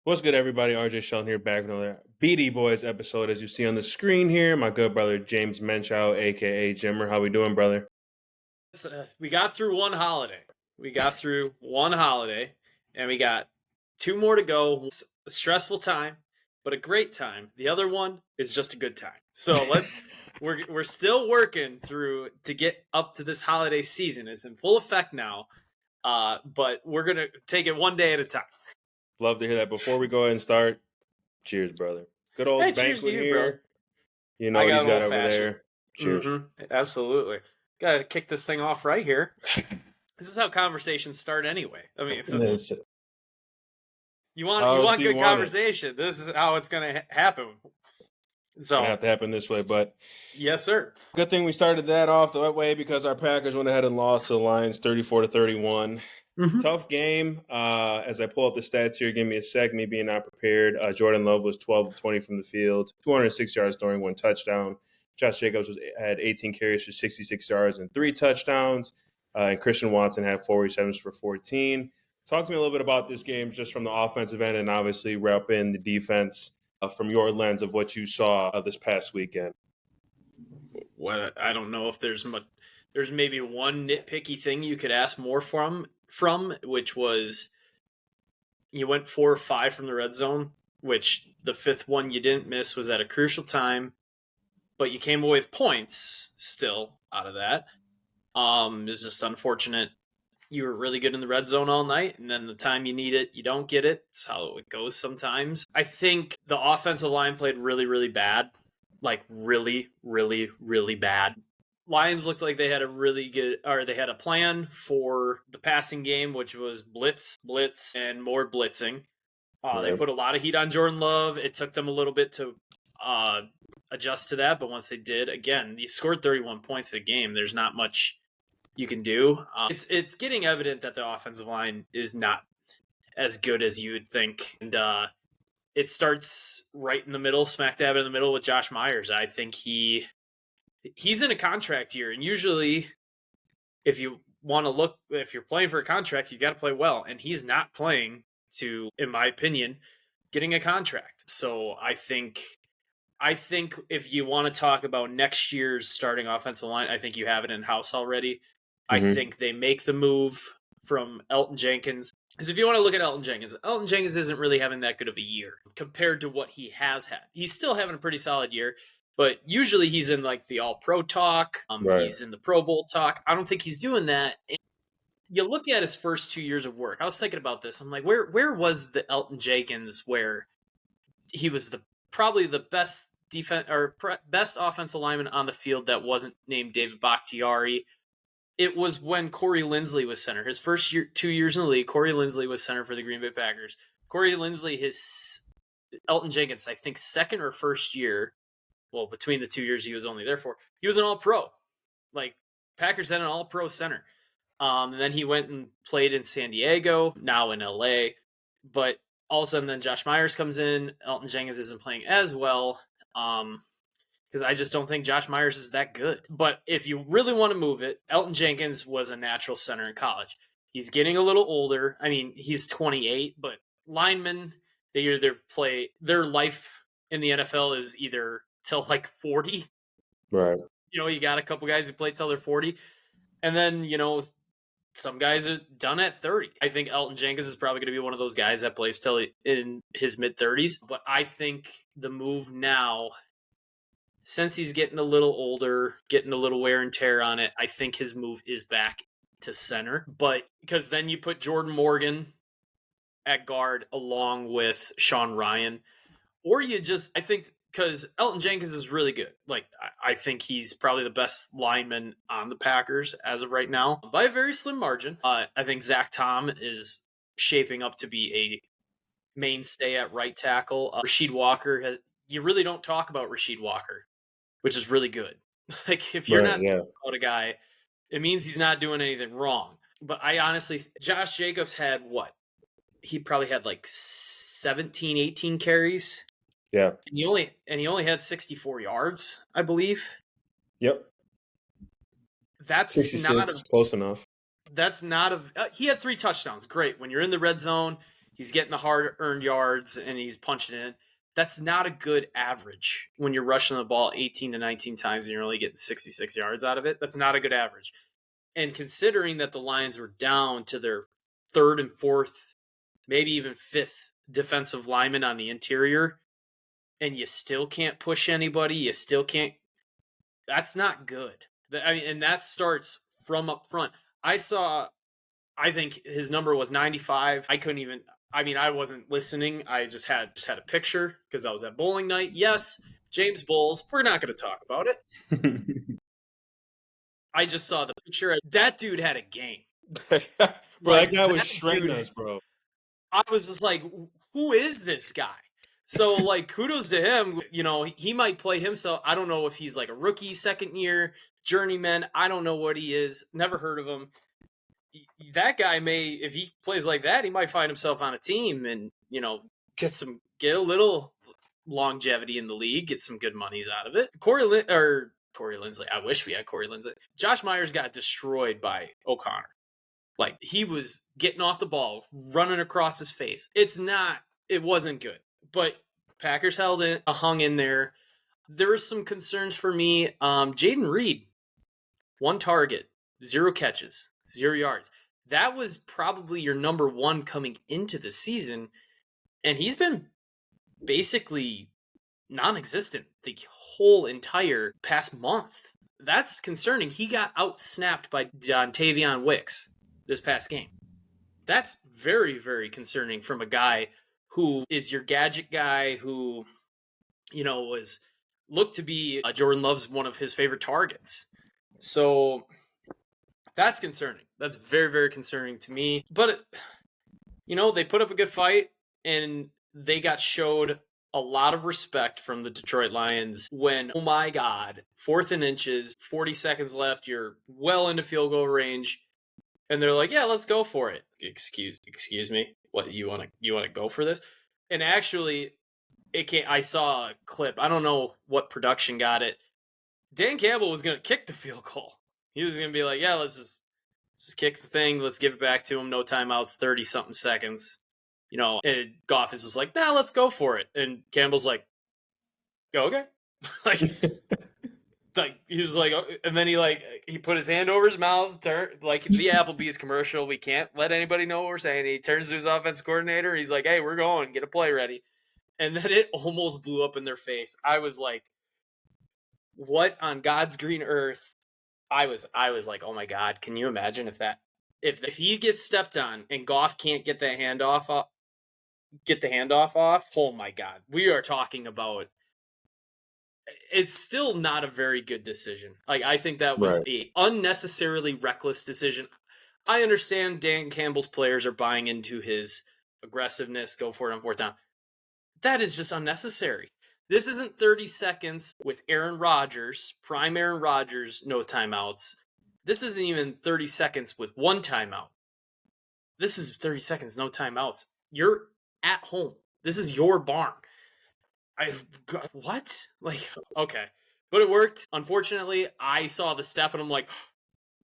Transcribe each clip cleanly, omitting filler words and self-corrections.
What's good, everybody? RJ Sheldon here, back with another BD Boys episode. As you see on the screen here, my good brother James Muenchow, aka Jimmer. How we doing, brother? We got through one holiday. And we got two more to go. It's a stressful time, but a great time. The other one is just a good time. So we're still working through to get up to this holiday season. It's in full effect now, but we're gonna take it one day at a time. Love to hear that. Before we go ahead and start, cheers, brother. Good old Hey, cheers to banquet you, brother. here. You know I what got he's an got old over fashioned. there. Cheers. Absolutely. Got to kick this thing off right here. This is how conversations start anyway. I mean, you want good conversation. This is how it's going to happen. It's going to have to happen this way, but yes, sir. Good thing we started that off that way because our Packers went ahead and lost to the Lions 34-31. Tough game. As I pull up the stats here, give me a sec, me being not prepared. Jordan Love was 12 of 20 from the field, 206 yards throwing, 1 touchdown. Josh Jacobs had 18 carries for 66 yards and 3 touchdowns. And Christian Watson had 4 receptions for 14. Talk to me a little bit about this game just from the offensive end and obviously wrap in the defense from your lens of what you saw this past weekend. What I don't know if there's much. There's maybe one nitpicky thing you could ask more from, which was you went 4 or 5 from the red zone, which the 5th one you didn't miss was at a crucial time, but you came away with points still out of that. It's just unfortunate. You were really good in the red zone all night, and then the time you need it, you don't get it. It's how it goes sometimes. I think the offensive line played really, really bad. Like really, really, really bad. Lions looked like they had they had a plan for the passing game, which was blitz, and more blitzing. They put a lot of heat on Jordan Love. It took them a little bit to adjust to that, but once they did, again, you scored 31 points a game. There's not much you can do. It's getting evident that the offensive line is not as good as you would think, and it starts right in the middle, smack dab in the middle with Josh Myers. I think he's in a contract year, and usually if you're playing for a contract, you got to play well, and he's not playing to, in my opinion, getting a contract. So I think if you want to talk about next year's starting offensive line, I think you have it in-house already. I think they make the move from Elton Jenkins. Because if you want to look at Elton Jenkins isn't really having that good of a year compared to what he has had. He's still having a pretty solid year, but usually he's in like the All-Pro talk. He's in the Pro Bowl talk. I don't think he's doing that. And you look at his first 2 years of work. I was thinking about this. I'm like, where was the Elton Jenkins where he was probably the best best offensive lineman on the field that wasn't named David Bakhtiari? It was when Corey Linsley was center. His first 2 years in the league, Corey Linsley was center for the Green Bay Packers. Corey Linsley, Elton Jenkins, I think second or first year, well, between the 2 years he was only there for, he was an All-Pro. Like, Packers had an All-Pro center. And then he went and played in San Diego, now in LA. But all of a sudden, then Josh Myers comes in. Elton Jenkins isn't playing as well. Because I just don't think Josh Myers is that good. But if you really want to move it, Elton Jenkins was a natural center in college. He's getting a little older. I mean, he's 28, but linemen, they either play, their life in the NFL is either till like 40. Right. You got a couple guys who play till they're 40. And then, some guys are done at 30. I think Elton Jenkins is probably going to be one of those guys that plays till in his mid-30s. But I think the move now, since he's getting a little older, getting a little wear and tear on it, I think his move is back to center. But because then you put Jordan Morgan at guard along with Sean Ryan. Or I think, because Elton Jenkins is really good. Like, I think he's probably the best lineman on the Packers as of right now by a very slim margin. I think Zach Tom is shaping up to be a mainstay at right tackle. Rasheed Walker, you really don't talk about Rasheed Walker, which is really good. Like, if you're not talking about a guy, it means he's not doing anything wrong. But I honestly, Josh Jacobs had what? He probably had like 17, 18 carries. Yeah. And he only had 64 yards, I believe. Yep. That's 66, close enough. That's not he had 3 touchdowns. Great. When you're in the red zone, He's getting the hard-earned yards, and he's punching in. That's not a good average when you're rushing the ball 18 to 19 times and you're only getting 66 yards out of it. That's not a good average. And considering that the Lions were down to their third and fourth, maybe even fifth defensive lineman on the interior, and you still can't push anybody, you still can't. That's not good. I mean, and that starts from up front. I think his number was 95. I wasn't listening. I just had a picture because I was at bowling night. Yes, James Bowles. We're not going to talk about it. I just saw the picture. That dude had a game. Bro, that guy was shredding us, bro. I was just like, who is this guy? So, like, kudos to him. You know, he might play himself. I don't know if he's like a rookie, second year, journeyman. I don't know what he is. Never heard of him. That guy if he plays like that, he might find himself on a team and, you know, get a little longevity in the league, get some good monies out of it. Corey Linsley. I wish we had Corey Linsley. Josh Myers got destroyed by O'Connor. Like, he was getting off the ball, running across his face. It wasn't good. But Packers hung in there. There were some concerns for me. Jaden Reed, 1 target, 0 catches, 0 yards. That was probably your number 1 coming into the season. And he's been basically non-existent the whole entire past month. That's concerning. He got out-snapped by Dontavion Wicks this past game. That's very, very concerning from a guy who is your gadget guy who, you know, looked to be Jordan Love's one of his favorite targets. So that's concerning. That's very, very concerning to me. But, you know, they put up a good fight, and they got showed a lot of respect from the Detroit Lions when, oh my God, 4th and inches, 40 seconds left, you're well into field goal range, and they're like, yeah, let's go for it. Excuse me, what, you want to go for this? And actually, I saw a clip. I don't know what production got it. Dan Campbell was going to kick the field goal. He was going to be like, yeah, let's just kick the thing. Let's give it back to him. No timeouts, 30-something seconds. You know, and Goff is just like, nah, let's go for it. And Campbell's like, oh, okay. He was like, oh, and then he put his hand over his mouth, like the Applebee's commercial. We can't let anybody know what we're saying. He turns to his offense coordinator. He's like, hey, we're going, get a play ready. And then it almost blew up in their face. I was like, what on God's green earth? I was like, oh my God, can you imagine if he gets stepped on and Goff can't get the handoff off? Oh my God, we are talking about. It's still not a very good decision. Like, I think that was a unnecessarily reckless decision. I understand Dan Campbell's players are buying into his aggressiveness, go for it on 4th down. That is just unnecessary. This isn't 30 seconds with Aaron Rodgers, prime Aaron Rodgers, no timeouts. This isn't even 30 seconds with 1 timeout. This is 30 seconds, no timeouts. You're at home. This is your barn. What? Like, okay. But it worked. Unfortunately, I saw the step and I'm like,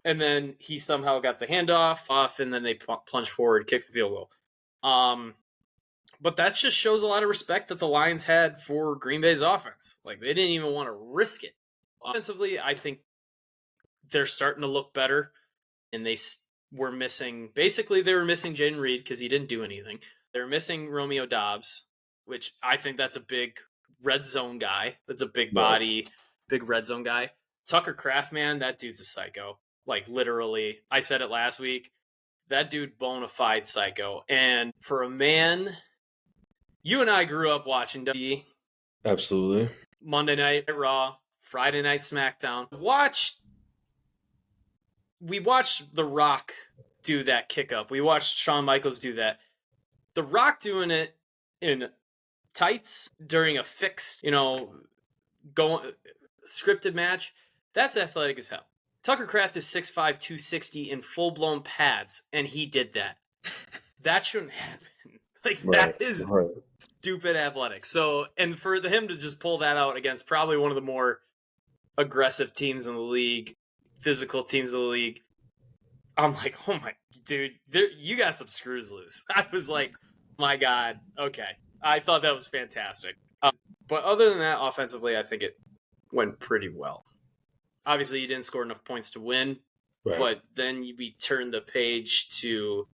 and then he somehow got the handoff off, and then they plunged forward, kicked the field goal. But that just shows a lot of respect that the Lions had for Green Bay's offense. Like, they didn't even want to risk it. Offensively, I think they're starting to look better, and they were missing Jaden Reed because he didn't do anything. They were missing Romeo Doubs, which I think that's a big red zone guy. That's a big body, big red zone guy. Tucker Kraft, man, that dude's a psycho. Like, literally, I said it last week. That dude, bona fide psycho. And for a man, you and I grew up watching WWE. Absolutely. Monday Night Raw, Friday Night SmackDown. We watched The Rock do that kick up. We watched Shawn Michaels do that. The Rock doing it in tights during a fixed, scripted match. That's athletic as hell. Tucker Kraft is 6'5", 260 in full-blown pads, and he did that. That shouldn't happen. Like, that is stupid athletic. So, and for him to just pull that out against probably one of the more aggressive teams in the league, physical teams in the league, I'm like, oh my, dude, you got some screws loose. I was like, My God. Okay. I thought that was fantastic. But other than that, offensively, I think it went pretty well. Obviously, you didn't score enough points to win, Right. but then we turned the page to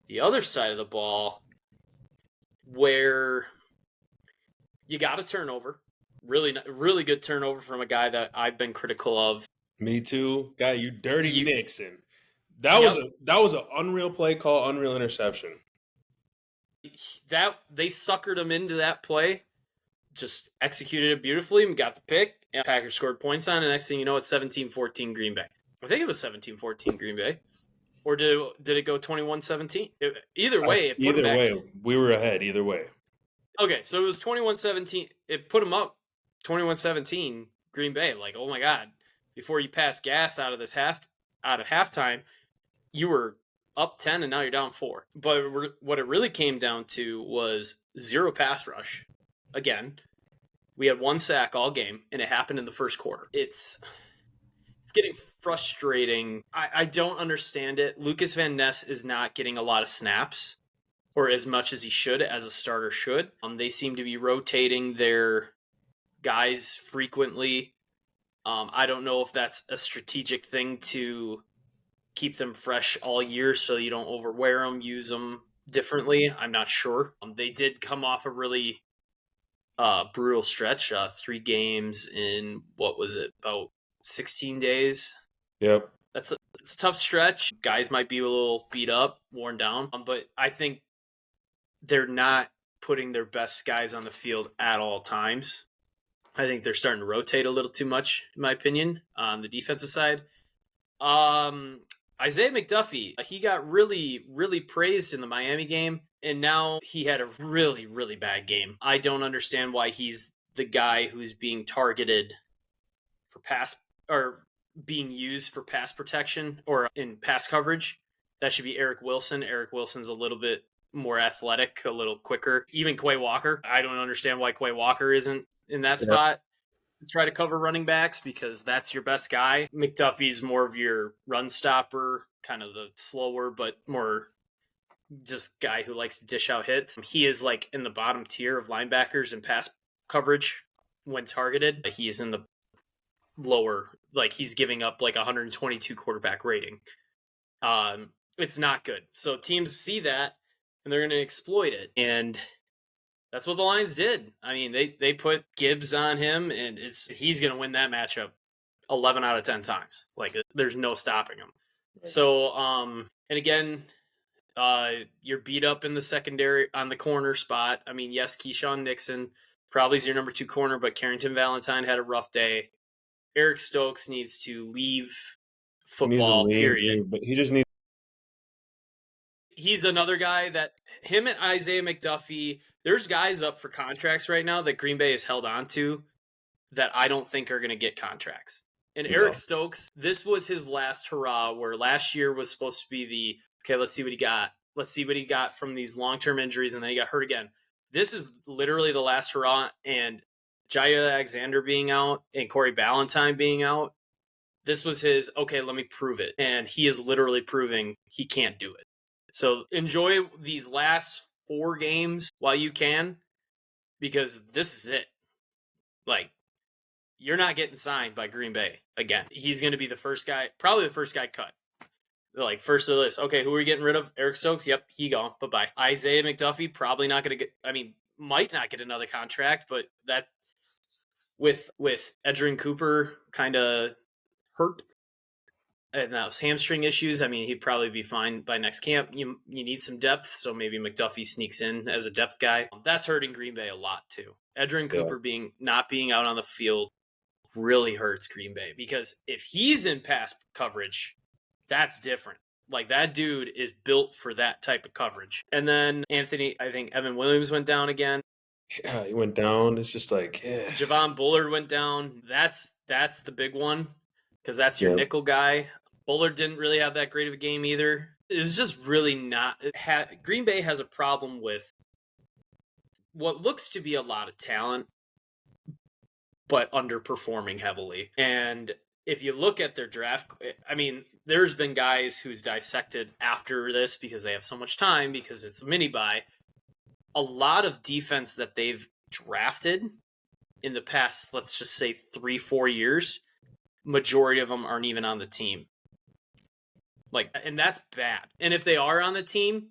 the other side of the ball where you got a turnover. Really, really good turnover from a guy that I've been critical of. Me too. Guy, you dirty Nixon. That Yep. was an unreal play call, unreal interception. That they suckered him into that play, just executed it beautifully and got the pick. And Packers scored points on it. And next thing you know, it's 17-14 Green Bay. I think it was 17-14 Green Bay. Or did it go 21-17? Either way, it put them back. Either way, we were ahead either way. Okay, so it was 21-17. It put them up 21-17 Green Bay. Like, oh my God. Before you pass gas out of halftime, you were up 10 and now you're down 4. But what it really came down to was 0 pass rush. Again, we had 1 sack all game, and it happened in the first quarter. It's getting frustrating. I don't understand it. Lucas Van Ness is not getting a lot of snaps, or as much as he should, as a starter should. They seem to be rotating their guys frequently. I don't know if that's a strategic thing to keep them fresh all year so you don't overwear them, use them differently. I'm not sure. They did come off a really brutal stretch, 3 games in, what was it, about 16 days? Yep. It's a tough stretch. Guys might be a little beat up, worn down, but I think they're not putting their best guys on the field at all times. I think they're starting to rotate a little too much, in my opinion, on the defensive side. Isaiah McDuffie, he got really, really praised in the Miami game, and now he had a really, really bad game. I don't understand why he's the guy who's being targeted for pass, or being used for pass protection or in pass coverage. That should be Eric Wilson. Eric Wilson's a little bit more athletic, a little quicker. Even Quay Walker. I don't understand why Quay Walker isn't in that spot. Try to cover running backs because that's your best guy. McDuffie's more of your run stopper, kind of the slower but more just guy who likes to dish out hits. He is like in the bottom tier of linebackers in pass coverage when targeted. He is in the lower, like he's giving up like 122 quarterback rating. It's not good. So teams see that and they're going to exploit it. And that's what the Lions did. I mean, they put Gibbs on him, and he's going to win that matchup 11 out of 10 times. Like, there's no stopping him. So, and again, you're beat up in the secondary on the corner spot. I mean, yes, Keyshawn Nixon probably is your number 2 corner, but Carrington Valentine had a rough day. Eric Stokes needs to leave football, period. But he just needs. He's another guy that him and Isaiah McDuffie, there's guys up for contracts right now that Green Bay has held on to that I don't think are going to get contracts. And Eric Stokes, this was his last hurrah, where last year was supposed to be okay, let's see what he got. Let's see what he got from these long-term injuries, and then he got hurt again. This is literally the last hurrah, and Jair Alexander being out and Corey Ballantyne being out, this was his, okay, let me prove it. And he is literally proving he can't do it. So enjoy these last 4 games while you can, because this is it. Like, you're not getting signed by Green Bay again. He's going to be the first guy, probably the first guy cut. Like, first of the list. Okay, who are we getting rid of? Eric Stokes? Yep, he gone. Bye-bye. Isaiah McDuffie, probably not going to get, might not get another contract, but that, with Edgerrin Cooper kind of hurt, and those hamstring issues, he'd probably be fine by next camp. You need some depth, so maybe McDuffie sneaks in as a depth guy. That's hurting Green Bay a lot too. Edgerrin Cooper not being out on the field really hurts Green Bay, because if he's in pass coverage, that's different. Like, that dude is built for that type of coverage. And then Evan Williams went down again. Yeah, he went down. It's just like, Javon Bullard went down. That's the big one, because that's your nickel guy. Bullard didn't really have that great of a game either. It was just really not. Green Bay has a problem with what looks to be a lot of talent, but underperforming heavily. And if you look at their draft, there's been guys who's dissected after this because they have so much time, because it's a mini-buy. a lot of defense that they've drafted in the past, let's just say 3-4 years, majority of them aren't even on the team. And that's bad. And if they are on the team,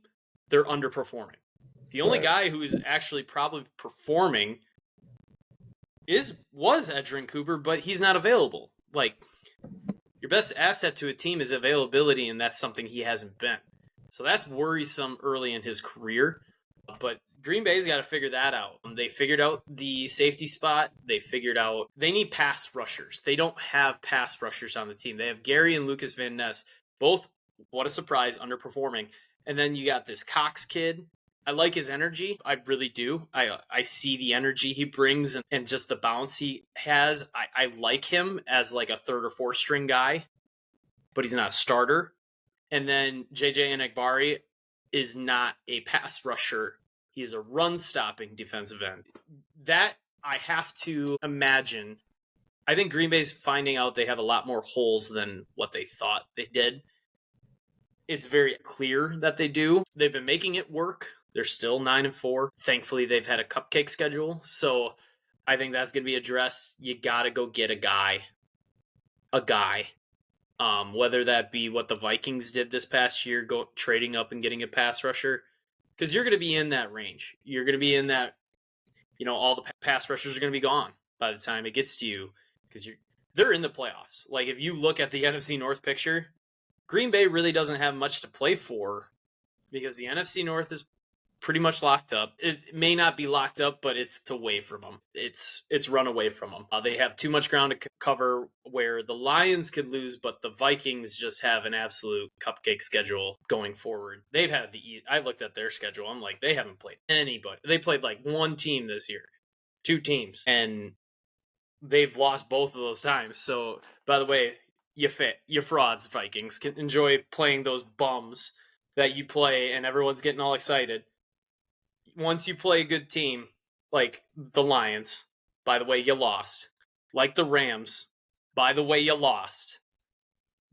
they're underperforming. The only guy who is actually probably performing was Edgerrin Cooper, but he's not available. Your best asset to a team is availability, and that's something he hasn't been. So that's worrisome early in his career. But Green Bay's got to figure that out. They figured out the safety spot. They figured out they need pass rushers. They don't have pass rushers on the team. They have Gary and Lucas Van Ness, both, what a surprise, underperforming. And then you got this Cox kid. I like his energy. I really do. I see the energy he brings and just the bounce he has. I like him as like a third or fourth string guy, but he's not a starter. And then JJ Enagbari is not a pass rusher. He's a run-stopping defensive end. That I have to imagine. I think Green Bay's finding out they have a lot more holes than what they thought they did. It's very clear that they do. They've been making it work. They're still 9-4. Thankfully, they've had a cupcake schedule. So I think that's going to be addressed. You got to go get a guy. Whether that be what the Vikings did this past year, trading up and getting a pass rusher. Because you're going to be in that range. You're going to be in that, all the pass rushers are going to be gone by the time it gets to you. Because they're in the playoffs. If you look at the NFC North picture, Green Bay really doesn't have much to play for because the NFC North is pretty much locked up. It may not be locked up, but it's away from them. It's run away from them. They have too much ground to cover where the Lions could lose, but the Vikings just have an absolute cupcake schedule going forward. They've had I looked at their schedule. I'm like, they haven't played anybody. They played one team this year, 2 teams, and they've lost both of those times. So, by the way, you frauds, Vikings. Can enjoy playing those bums that you play, and everyone's getting all excited. Once you play a good team, like the Lions, by the way, you lost. Like the Rams, by the way, you lost.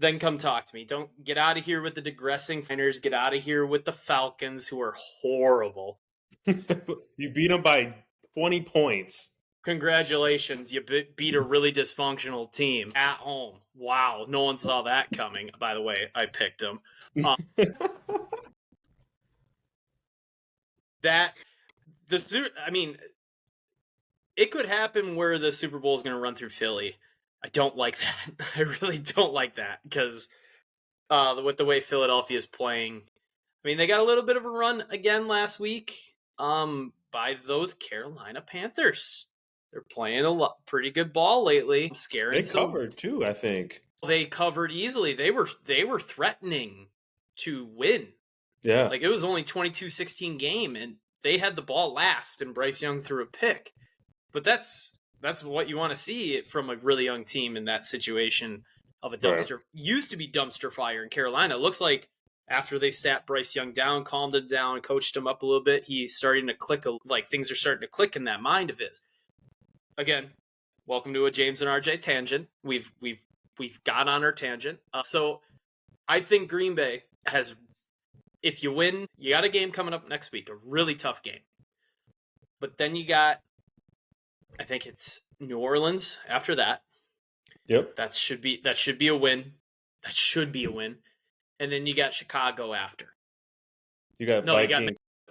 Then come talk to me. Don't get out of here with the digressing Niners. Get out of here with the Falcons, who are horrible. You beat them by 20 points. Congratulations, you beat a really dysfunctional team at home. Wow, no one saw that coming. By the way, I picked them. It could happen where the Super Bowl is going to run through Philly. I don't like that. I really don't like that because with the way Philadelphia is playing, they got a little bit of a run again last week by those Carolina Panthers. They're playing pretty good ball lately. Scaring. They covered too, I think. They covered easily. They were threatening to win. Yeah. It was only 22-16 game, and they had the ball last, and Bryce Young threw a pick. But that's what you want to see from a really young team in that situation of a dumpster. Right. Used to be dumpster fire in Carolina. It looks like after they sat Bryce Young down, calmed him down, coached him up a little bit, he's starting to click. Things are starting to click in that mind of his. Again, welcome to a James and RJ tangent. We've got on our tangent. So I think Green Bay has, if you win, you got a game coming up next week, a really tough game. But then you got, I think it's New Orleans after that. Yep. That should be a win. That should be a win. And then you got Chicago after. You got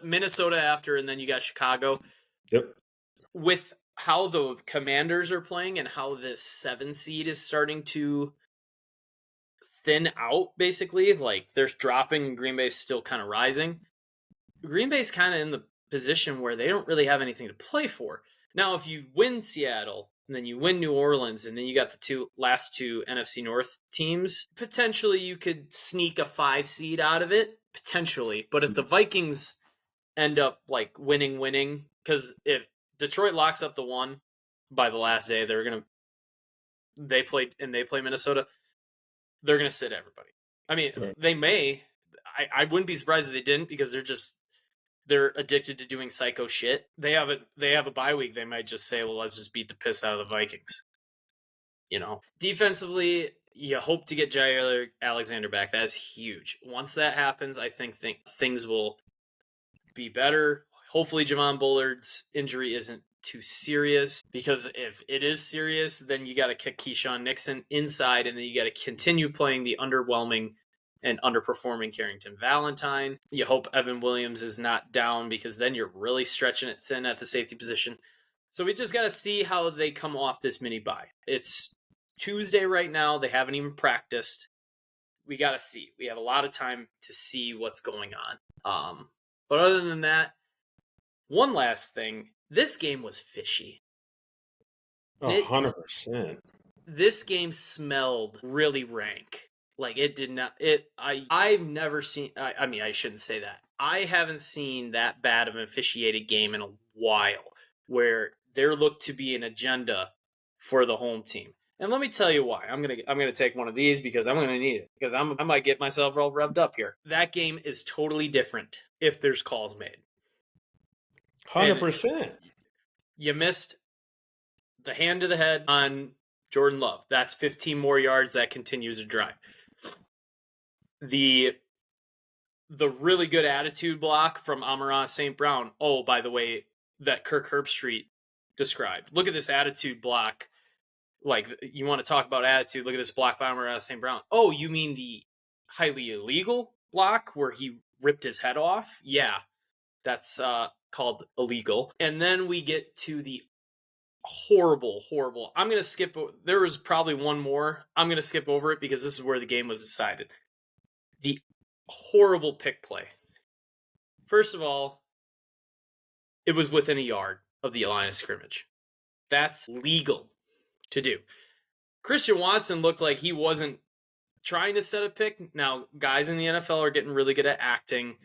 Minnesota after, and then you got Chicago. Yep. With how the Commanders are playing and how this 7 seed is starting to thin out, basically, they're dropping and Green Bay's still kind of rising. Green Bay's kind of in the position where they don't really have anything to play for. Now, if you win Seattle and then you win New Orleans and then you got the last two NFC North teams, potentially you could sneak a 5 seed out of it, potentially. But if the Vikings end up winning, because if Detroit locks up the 1 by the last day, they play Minnesota, they're going to sit everybody. Right. They may. I wouldn't be surprised if they didn't because they're addicted to doing psycho shit. They have a bye week. They might just say, well, let's just beat the piss out of the Vikings. Defensively, you hope to get Jair Alexander back. That is huge. Once that happens, I think things will be better. Hopefully Javon Bullard's injury isn't too serious, because if it is serious, then you got to kick Keyshawn Nixon inside, and then you got to continue playing the underwhelming and underperforming Carrington Valentine. You hope Evan Williams is not down, because then you're really stretching it thin at the safety position. So we just got to see how they come off this mini bye. It's Tuesday right now. They haven't even practiced. We got to see. We have a lot of time to see what's going on. But other than that, one last thing. This game was fishy. 100%. This game smelled really rank. Like, it did not. I've never seen. I mean, I shouldn't say that. I haven't seen that bad of an officiated game in a while, where there looked to be an agenda for the home team. And let me tell you why. I'm gonna take one of these, because I'm gonna need it, because I might get myself all revved up here. That game is totally different if there's calls made. 100%. You missed the hand to the head on Jordan Love. That's 15 more yards. That continues a drive. The really good attitude block from Amon-Ra St. Brown. Oh, by the way, that Kirk Herbstreit described. Look at this attitude block. Like, you want to talk about attitude, look at this block by Amon-Ra St. Brown. Oh, you mean the highly illegal block where he ripped his head off? Yeah, that's called illegal. And then we get to the horrible. I'm going to skip. There was probably one more. I'm going to skip over it, because this is where the game was decided. The horrible pick play. First of all, it was within a yard of the line of scrimmage. That's legal to do. Christian Watson looked like he wasn't trying to set a pick. Now, guys in the NFL are getting really good at acting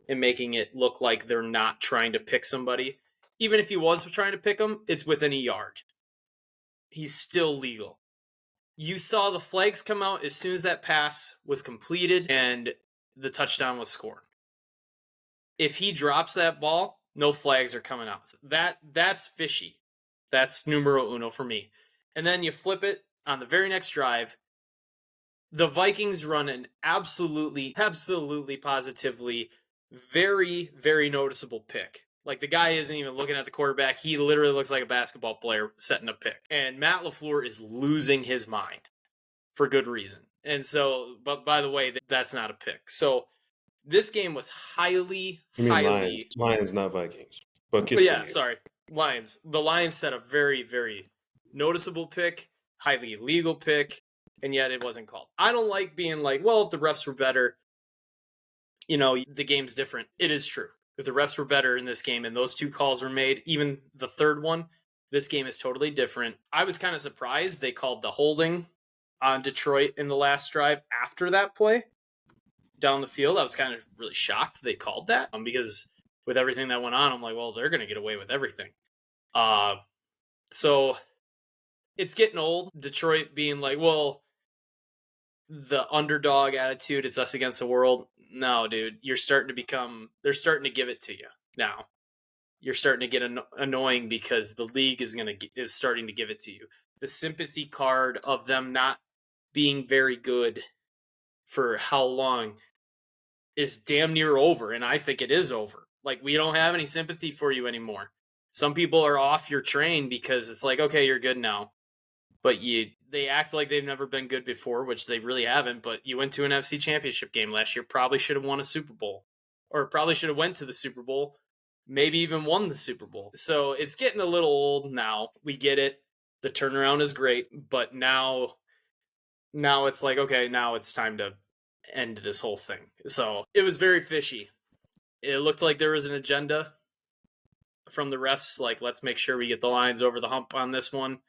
and making it look like they're not trying to pick somebody. Even if he was trying to pick him, it's within a yard. He's still legal. You saw the flags come out as soon as that pass was completed and the touchdown was scored. If he drops that ball, no flags are coming out. That's fishy. That's numero uno for me. And then you flip it on the very next drive. The Vikings run an absolutely, positively, very, very noticeable pick. Like, the guy isn't even looking at the quarterback. He literally looks like a basketball player setting a pick. And Matt LaFleur is losing his mind for good reason. And so, but by the way, that's not a pick. So this game was highly. Lions, not Vikings. But yeah, sorry. Lions. The Lions set a very, very noticeable pick, highly illegal pick, and yet it wasn't called. I don't like being like, well, if the refs were better, the game's different. It is true. If the refs were better in this game and those two calls were made, even the third one, this game is totally different. I was kind of surprised they called the holding on Detroit in the last drive after that play down the field. I was kind of really shocked they called that, because with everything that went on, I'm like, well, they're going to get away with everything. So it's getting old. Detroit being like, well, the underdog attitude, it's us against the world. No, dude, they're starting to give it to you now. You're starting to get annoying, because the league is starting to give it to you. The sympathy card of them not being very good for how long is damn near over, and I think it is over. Like, we don't have any sympathy for you anymore. Some people are off your train because it's like, okay, you're good now. But they act like they've never been good before, which they really haven't. But you went to an NFC Championship game last year, probably should have won a Super Bowl, or probably should have went to the Super Bowl, maybe even won the Super Bowl. So it's getting a little old now. We get it. The turnaround is great, but now it's like, okay, now it's time to end this whole thing. So it was very fishy. It looked like there was an agenda from the refs, like, let's make sure we get the Lions over the hump on this one.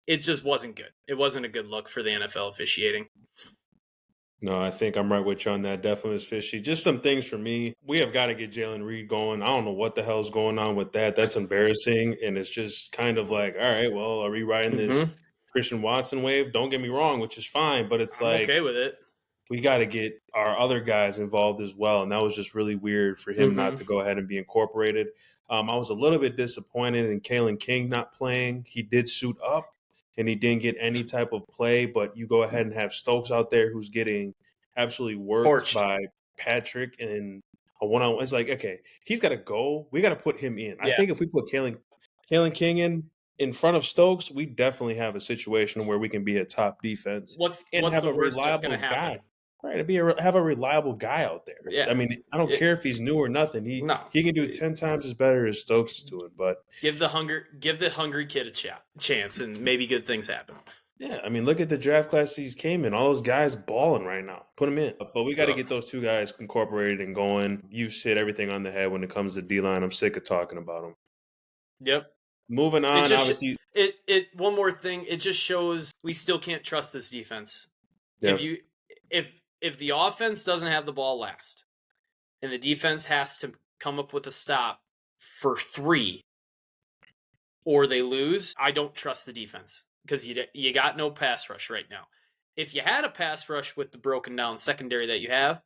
It just wasn't good. It wasn't a good look for the NFL officiating. No, I think I'm right with you on that. Definitely was fishy. Just some things for me. We have got to get Jalen Reed going. I don't know what the hell's going on with that. That's embarrassing. And it's just kind of like, all right, well, are we riding this Christian Watson wave? Don't get me wrong, which is fine. But it's I'm okay with it. We got to get our other guys involved as well. And that was just really weird for him not to go ahead and be incorporated. I was a little bit disappointed in Kalen King not playing. He did suit up, and he didn't get any type of play. But you go ahead and have Stokes out there who's getting absolutely worked by Patrick and a one-on-one. It's like, okay, he's got to go. We got to put him in. I Yeah. think if we put Kalen King in front of Stokes, we definitely have a situation where we can be a top defense What's and have the a worst that's reliable going to guy. happen? Right, have a reliable guy out there. Yeah. I mean, I don't care if he's new or nothing. He can do 10 times as better as Stokes is doing. But give the hungry kid a chance, and maybe good things happen. yeah, I mean, look at the draft class he's came in. All those guys balling right now. Put them in. But we got to get those two guys incorporated and going. You've hit everything on the head when it comes to D-line. I'm sick of talking about them. Yep. Moving on, obviously. One more thing. It just shows we still can't trust this defense. Yep. If the offense doesn't have the ball last, and the defense has to come up with a stop for 3, or they lose, I don't trust the defense because you got no pass rush right now. If you had a pass rush with the broken down secondary that you have,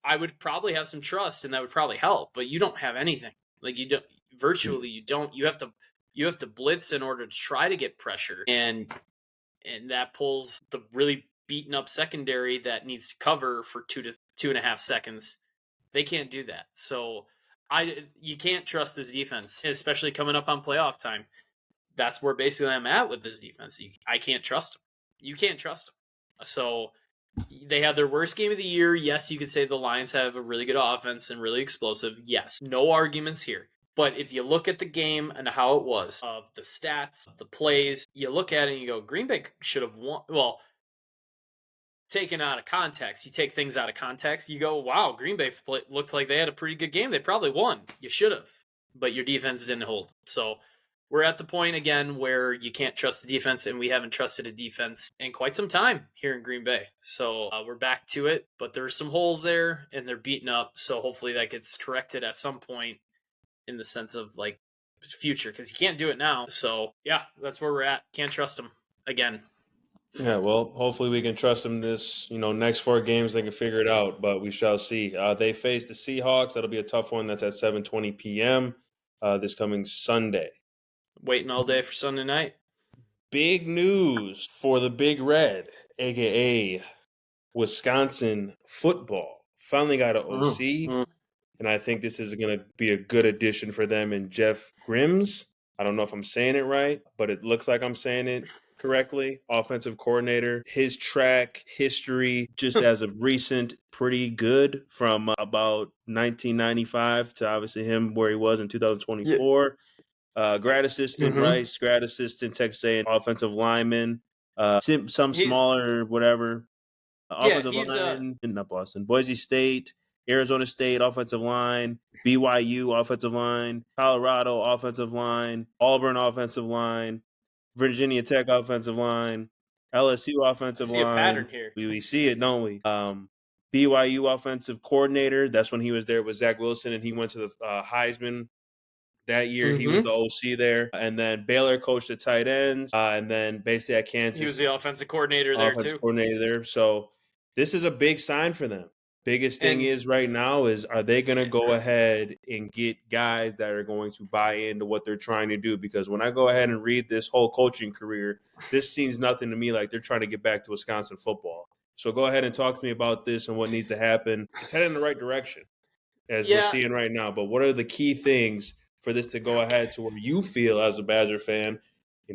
I would probably have some trust, and that would probably help. But you don't have anything. Like you don't. Virtually, you don't. You have to blitz in order to try to get pressure, and that pulls the really beaten up secondary that needs to cover for 2 to 2.5 seconds. They can't do that. So you can't trust this defense, especially coming up on playoff time. That's where basically I'm at with this defense. I can't trust them. You can't trust them. So they had their worst game of the year. Yes, you could say the Lions have a really good offense and really explosive. Yes, no arguments here. But if you look at the game and how it was, of the stats, the plays, you look at it and you go, Green Bay should have won. Well, taken out of context, you take things out of context, you go, wow, Green Bay looked like they had a pretty good game. They probably won. You should have. But your defense didn't hold. So we're at the point again where you can't trust the defense, and we haven't trusted a defense in quite some time here in Green Bay. So we're back to it, but there's some holes there, and they're beaten up. So hopefully that gets corrected at some point in the sense of like future, because you can't do it now. So yeah, that's where we're at. Can't trust them again. Yeah, well, hopefully we can trust them this, next 4 games. They can figure it out, but we shall see. They face the Seahawks. That'll be a tough one. That's at 7:20 p.m. This coming Sunday. Waiting all day for Sunday night. Big news for the Big Red, a.k.a. Wisconsin football. Finally got an OC, and I think this is going to be a good addition for them. And Jeff Grims, I don't know if I'm saying it right, but it looks like I'm saying it correctly. Offensive coordinator. His track history, just as of recent, pretty good from about 1995 to obviously him where he was in 2024. Grad assistant, Rice, grad assistant, Texas A&M, offensive lineman, some smaller, whatever. Offensive line, not Boston, Boise State, Arizona State, offensive line, BYU, offensive line, Colorado, offensive line, Auburn, offensive line, Virginia Tech, offensive line, LSU, offensive line. I see a pattern here. We see it, don't we? BYU offensive coordinator. That's when he was there with Zach Wilson, and he went to the Heisman. That year, he was the OC there. And then Baylor coached the tight ends. And then basically at Kansas, he was the offensive coordinator there, too. So this is a big sign for them. Biggest thing is right now is, are they going to go ahead and get guys that are going to buy into what they're trying to do? Because when I go ahead and read this whole coaching career, this seems nothing to me like they're trying to get back to Wisconsin football. So go ahead and talk to me about this and what needs to happen. It's headed in the right direction, as we're seeing right now. But what are the key things for this to go ahead to where you feel as a Badger fan,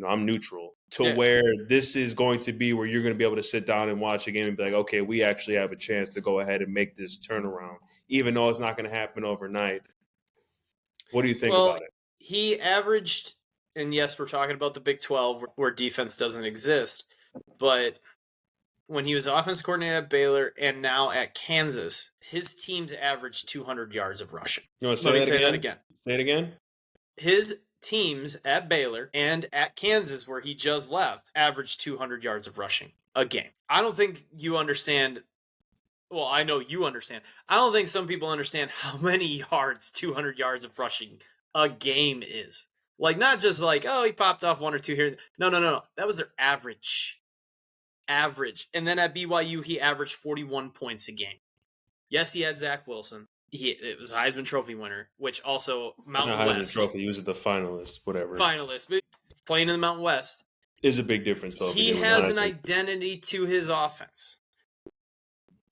I'm neutral, to where this is going to be where you're going to be able to sit down and watch a game and be like, okay, we actually have a chance to go ahead and make this turnaround, even though it's not going to happen overnight. What do you think about it? He averaged, and yes, we're talking about the Big 12 where defense doesn't exist, but when he was offensive coordinator at Baylor and now at Kansas, his teams averaged 200 yards of rushing. You want to say that again? Say it again. His teams at Baylor and at Kansas, where he just left, averaged 200 yards of rushing a game. I don't think you understand. Well, I know you understand. I don't think some people understand how many yards 200 yards of rushing a game is. Like, not just like, oh, he popped off 1 or 2 here. No. That was their average. And then at BYU, he averaged 41 points a game. Yes, he had Zach Wilson. It was a Heisman Trophy winner, which also Mountain West. Heisman Trophy, he was the finalist, whatever. Finalist, but playing in the Mountain West. Is a big difference, though. He has an identity to his offense.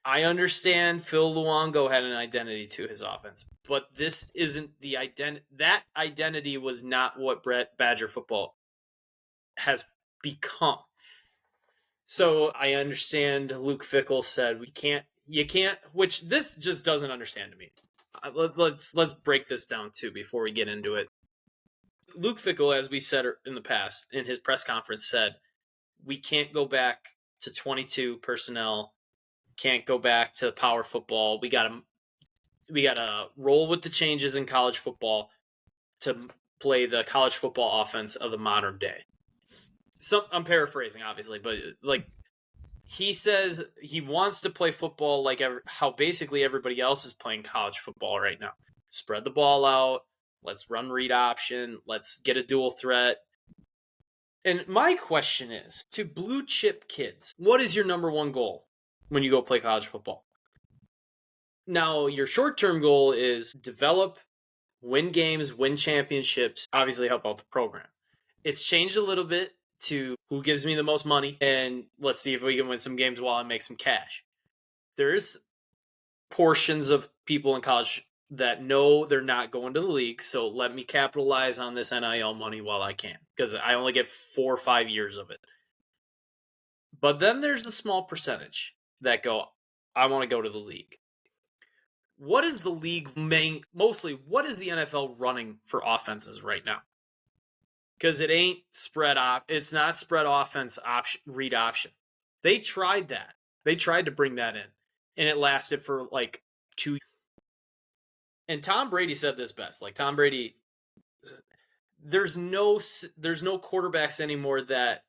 I understand Phil Luongo had an identity to his offense, but this isn't the identity. That identity was not what Badger football has become. So I understand Luke Fickell said you can't, which this just doesn't understand to me. Let's break this down too before we get into it. Luke Fickell, as we've said in the past, in his press conference said, we can't go back to 22 personnel, can't go back to power football. We got to roll with the changes in college football to play the college football offense of the modern day. I'm paraphrasing, obviously, but like he says he wants to play football like how basically everybody else is playing college football right now. Spread the ball out. Let's run read option. Let's get a dual threat. And my question is, to blue chip kids, what is your number one goal when you go play college football? Now, your short-term goal is develop, win games, win championships, obviously help out the program. It's changed a little bit to who gives me the most money, and let's see if we can win some games while I make some cash. There's portions of people in college that know they're not going to the league, so let me capitalize on this NIL money while I can, because I only get 4 or 5 years of it. But then there's a small percentage that go, I want to go to the league. What is the league mostly, what is the NFL running for offenses right now? Because it ain't it's not spread offense read option. They tried that. They tried to bring that in, and it lasted for like 2 years. And Tom Brady said this best. Like Tom Brady, there's no quarterbacks anymore that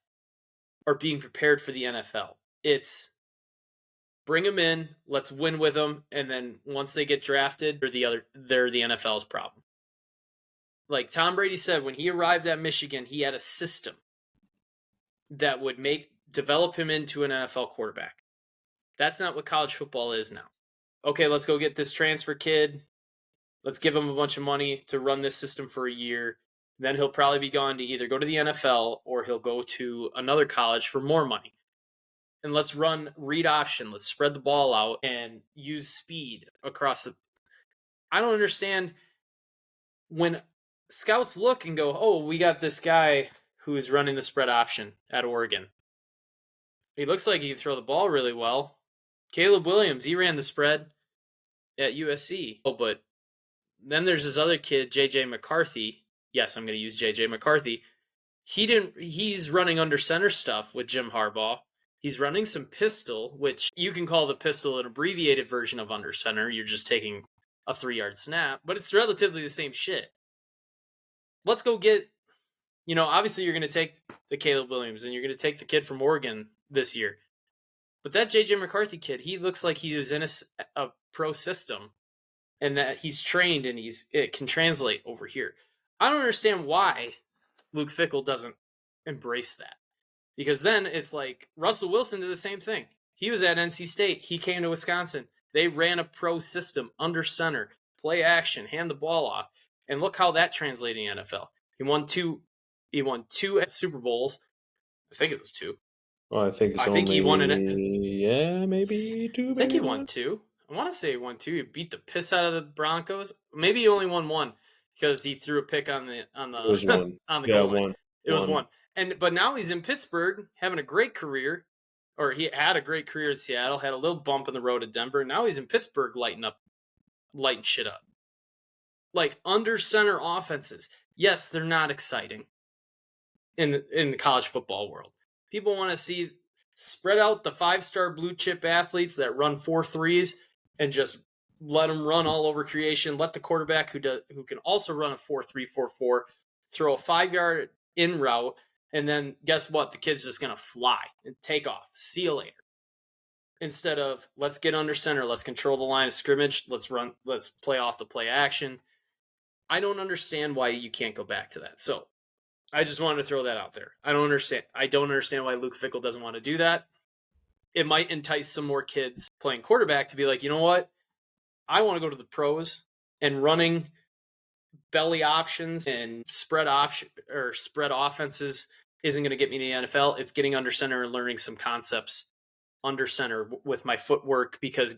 are being prepared for the NFL. It's bring them in, let's win with them, and then once they get drafted, they're the NFL's problem. Like Tom Brady said, when he arrived at Michigan, he had a system that would develop him into an NFL quarterback. That's not what college football is now. Okay, let's go get this transfer kid. Let's give him a bunch of money to run this system for a year. Then he'll probably be gone to either go to the NFL or he'll go to another college for more money. And let's run read option. Let's spread the ball out and use speed across the. I don't understand when scouts look and go, oh, we got this guy who is running the spread option at Oregon. He looks like he can throw the ball really well. Caleb Williams, he ran the spread at USC. Oh, but then there's this other kid, JJ McCarthy. Yes, I'm going to use JJ McCarthy. He's running under center stuff with Jim Harbaugh. He's running some pistol, which you can call the pistol an abbreviated version of under center. You're just taking a 3-yard snap, but it's relatively the same shit. Let's go get, obviously you're going to take the Caleb Williams and you're going to take the kid from Oregon this year. But that JJ McCarthy kid, he looks like he was in a pro system and that he's trained and it can translate over here. I don't understand why Luke Fickell doesn't embrace that. Because then it's like Russell Wilson did the same thing. He was at NC State. He came to Wisconsin. They ran a pro system under center, play action, hand the ball off. And look how that translated in the NFL. He won two Super Bowls. I think it was 2. Well, I think he won it. Yeah, maybe 2. I think he won 2. I want to say he won 2. He beat the piss out of the Broncos. Maybe he only won 1 because he threw a pick on the It was 1. on the Yeah, goal line. 1. It was 1. But now he's in Pittsburgh having a great career, or he had a great career at Seattle, had a little bump in the road at Denver. Now he's in Pittsburgh lighting shit up. Like under center offenses. Yes, they're not exciting in the college football world. People want to see spread out the 5-star blue chip athletes that run 4.3s and just let them run all over creation. Let the quarterback who can also run a 4.3, 4.4 throw a 5-yard in route. And then guess what? The kid's just going to fly and take off. See you later. Instead of let's get under center. Let's control the line of scrimmage. Let's play off the play action. I don't understand why you can't go back to that. So I just wanted to throw that out there. I don't understand why Luke Fickell doesn't want to do that. It might entice some more kids playing quarterback to be like, you know what? I want to go to the pros, and running belly options and spread offenses isn't going to get me to the NFL. It's getting under center and learning some concepts under center with my footwork, because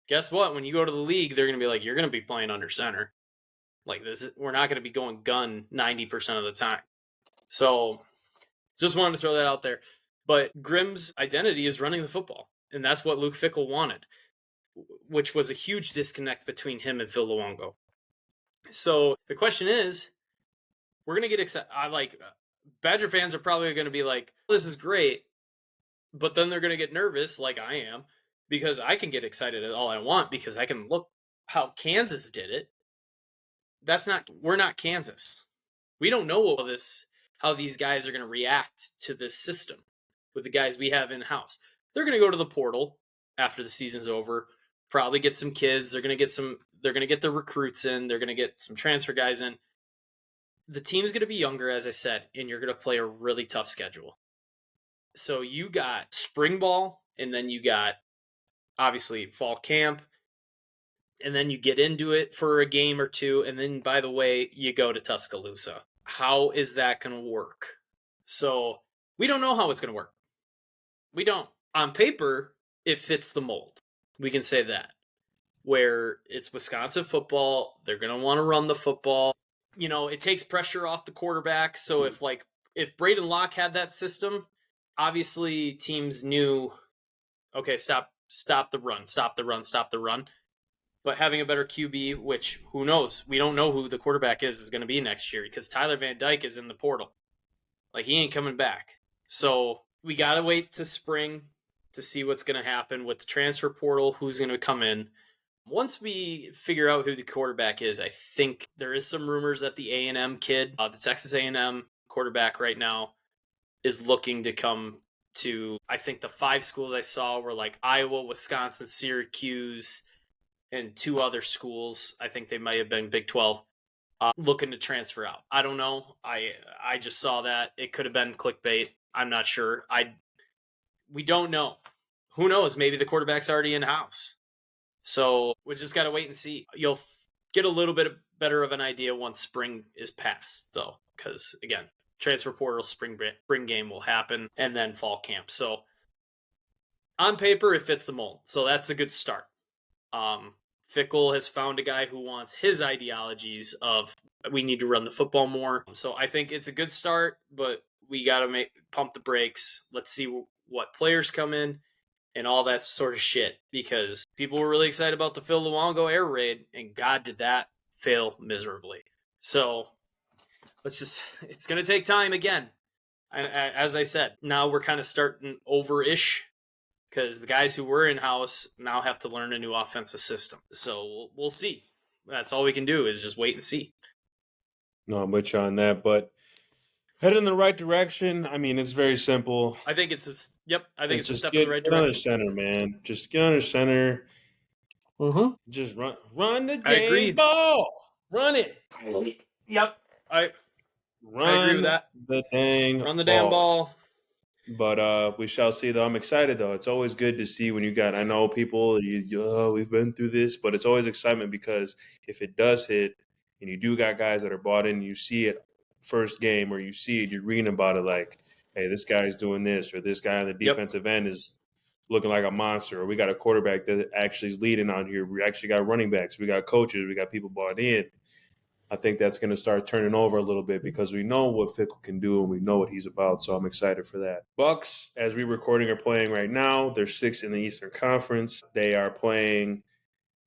guess what? When you go to the league, they're going to be like, you're going to be playing under center. Like we're not going to be going gun 90% of the time. So just wanted to throw that out there. But Grimm's identity is running the football, and that's what Luke Fickell wanted, which was a huge disconnect between him and Phil Luongo. So the question is, we're going to get excited. Badger fans are probably going to be like, this is great, but then they're going to get nervous like I am, because I can get excited at all I want because I can look how Kansas did it. We're not Kansas. We don't know how these guys are going to react to this system with the guys we have in-house. They're going to go to the portal after the season's over, probably get some kids. They're going to get the recruits in. They're going to get some transfer guys in. The team's going to be younger, as I said, and you're going to play a really tough schedule. So you got spring ball, and then you got, obviously, fall camp, and then you get into it for a game or two, and then, by the way, you go to Tuscaloosa. How is that going to work? So we don't know how it's going to work. We don't. On paper, it fits the mold. We can say that. Where it's Wisconsin football, they're going to want to run the football. It takes pressure off the quarterback. So if Braden Locke had that system, obviously teams knew, okay, stop the run. But having a better QB, which who knows? We don't know who the quarterback is going to be next year, because Tyler Van Dyke is in the portal. He ain't coming back. So we got to wait to spring to see what's going to happen with the transfer portal, who's going to come in. Once we figure out who the quarterback is, I think there is some rumors that the A&M kid, the Texas A&M quarterback right now, is looking to come to, I think the 5 schools I saw were like Iowa, Wisconsin, Syracuse, and 2 other schools. I think they might have been Big 12, looking to transfer out. I don't know. I just saw that. It could have been clickbait. I'm not sure. We don't know. Who knows? Maybe the quarterback's already in-house. So we just got to wait and see. You'll get a little bit better of an idea once spring is past, though, because, again, transfer portal, spring game will happen, and then fall camp. So on paper, it fits the mold. So that's a good start. Fickell has found a guy who wants his ideologies of we need to run the football more. So I think it's a good start, but we got to pump the brakes. Let's see what players come in and all that sort of shit, because people were really excited about the Phil Luongo air raid, and God, did that fail miserably. So it's going to take time again. As I said, now we're kind of starting over-ish, because the guys who were in-house now have to learn a new offensive system. So we'll see. That's all we can do is just wait and see. No, I'm with you on that, but head in the right direction. I mean, it's very simple. I think it's a step in the right direction. Get under center, man. Just get under center. Mm-hmm. Just run the damn ball. Run it. Yep. I agree with that. Run the damn ball. But we shall see, though. I'm excited, though. It's always good to see when you got, I know people, we've been through this, but it's always excitement, because if it does hit and you do got guys that are bought in, you see it first game, or you see it, you're reading about it like, hey, this guy's doing this, or this guy on the defensive end is looking like a monster, or we got a quarterback that actually is leading out here. We actually got running backs. We got coaches. We got people bought in. I think that's going to start turning over a little bit, because we know what Fickell can do and we know what he's about. So I'm excited for that. Bucks, as we're recording, are playing right now. They're 6th in the Eastern Conference. They are playing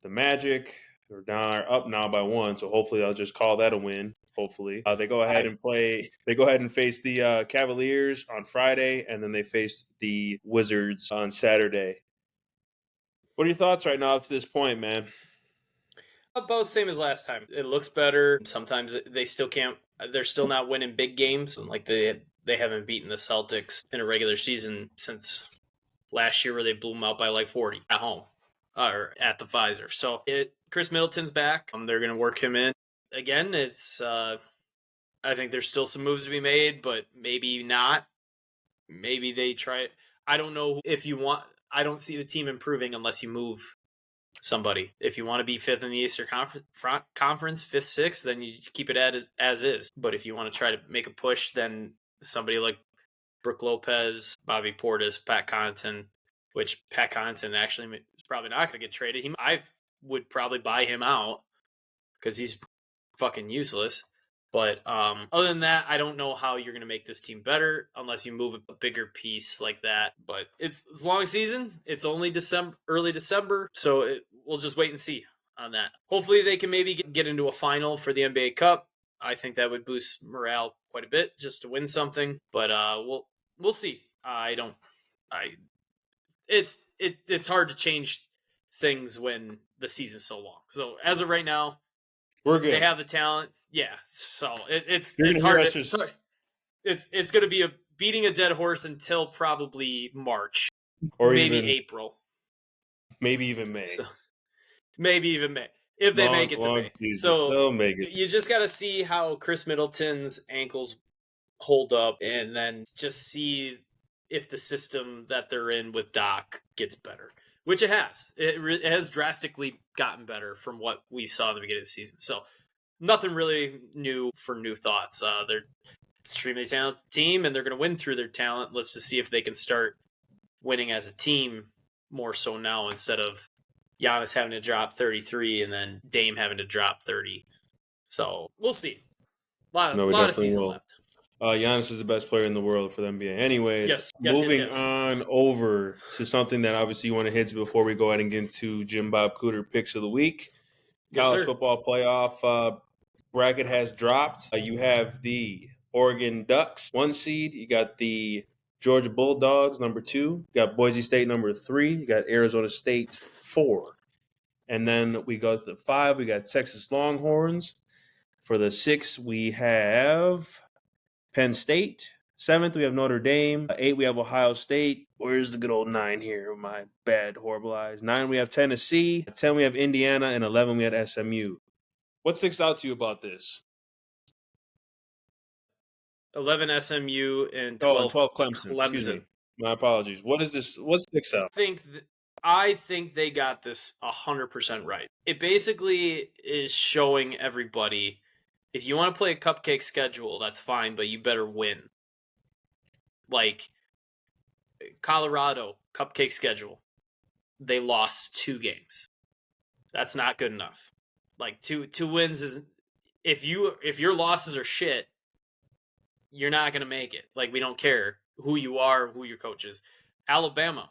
the Magic. They're up now by 1. So hopefully I'll just call that a win. Hopefully they go ahead and play. They go ahead and face the Cavaliers on Friday, and then they face the Wizards on Saturday. What are your thoughts right now up to this point, man? About the same as last time. It looks better. Sometimes they still can't. They're still not winning big games. Like they haven't beaten the Celtics in a regular season since last year, where they blew them out by like 40 at home or at the Pfizer. So Chris Middleton's back. They're going to work him in again. It's I think there's still some moves to be made, but maybe not. Maybe they try it. I don't know if you want. I don't see the team improving unless you move somebody. If you want to be 5th in the Eastern Conference, 5th, 6th, then you keep it as is. But if you want to try to make a push, then somebody like Brook Lopez, Bobby Portis, Pat Connaughton, which Pat Connaughton actually is probably not going to get traded. I would probably buy him out because he's fucking useless. But other than that, I don't know how you're going to make this team better unless you move a bigger piece like that. But it's a long season. It's only early December, so we'll just wait and see on that. Hopefully they can maybe get into a final for the NBA Cup. I think that would boost morale quite a bit just to win something. But we'll see. It's hard to change things when the season's so long. So as of right now, we're good. They have the talent. Yeah. So it's hard. It's going to be beating a dead horse until probably March or maybe even April. Maybe even May. So, maybe even May. If they make it to May. Season. So they'll make it. You just got to see how Chris Middleton's ankles hold up and then just see if the system that they're in with Doc gets better, which it has. It has drastically gotten better from what we saw at the beginning of the season. So nothing really new for new thoughts. They're an extremely talented team, and they're going to win through their talent. Let's just see if they can start winning as a team more so now instead of Giannis having to drop 33 and then Dame having to drop 30. So we'll see. A lot of season left. Giannis is the best player in the world for the NBA. Anyways, moving on over to something that obviously you want to hit before we go ahead and get into Jim Bob Cooter picks of the week. College football playoff bracket has dropped. You have the Oregon Ducks, 1 seed. You got the Georgia Bulldogs, number 2. You got Boise State, number 3. You got Arizona State, 4. And then we go to the 5. We got Texas Longhorns. For the 6, we have Penn State. 7th, we have Notre Dame. 8, we have Ohio State. Where's the good old 9 here? My bad, horrible eyes. 9, we have Tennessee. 10, we have Indiana. And 11, we had SMU. What sticks out to you about this? 11 SMU and 12, 12 Clemson. Excuse me. My apologies. What is this? What sticks out? I think they got this 100% right. It basically is showing everybody, if you want to play a cupcake schedule, that's fine, but you better win. Like Colorado, cupcake schedule. They lost 2 games. That's not good enough. Like two wins is if your losses are shit, you're not gonna make it. Like we don't care who you are, who your coach is. Alabama.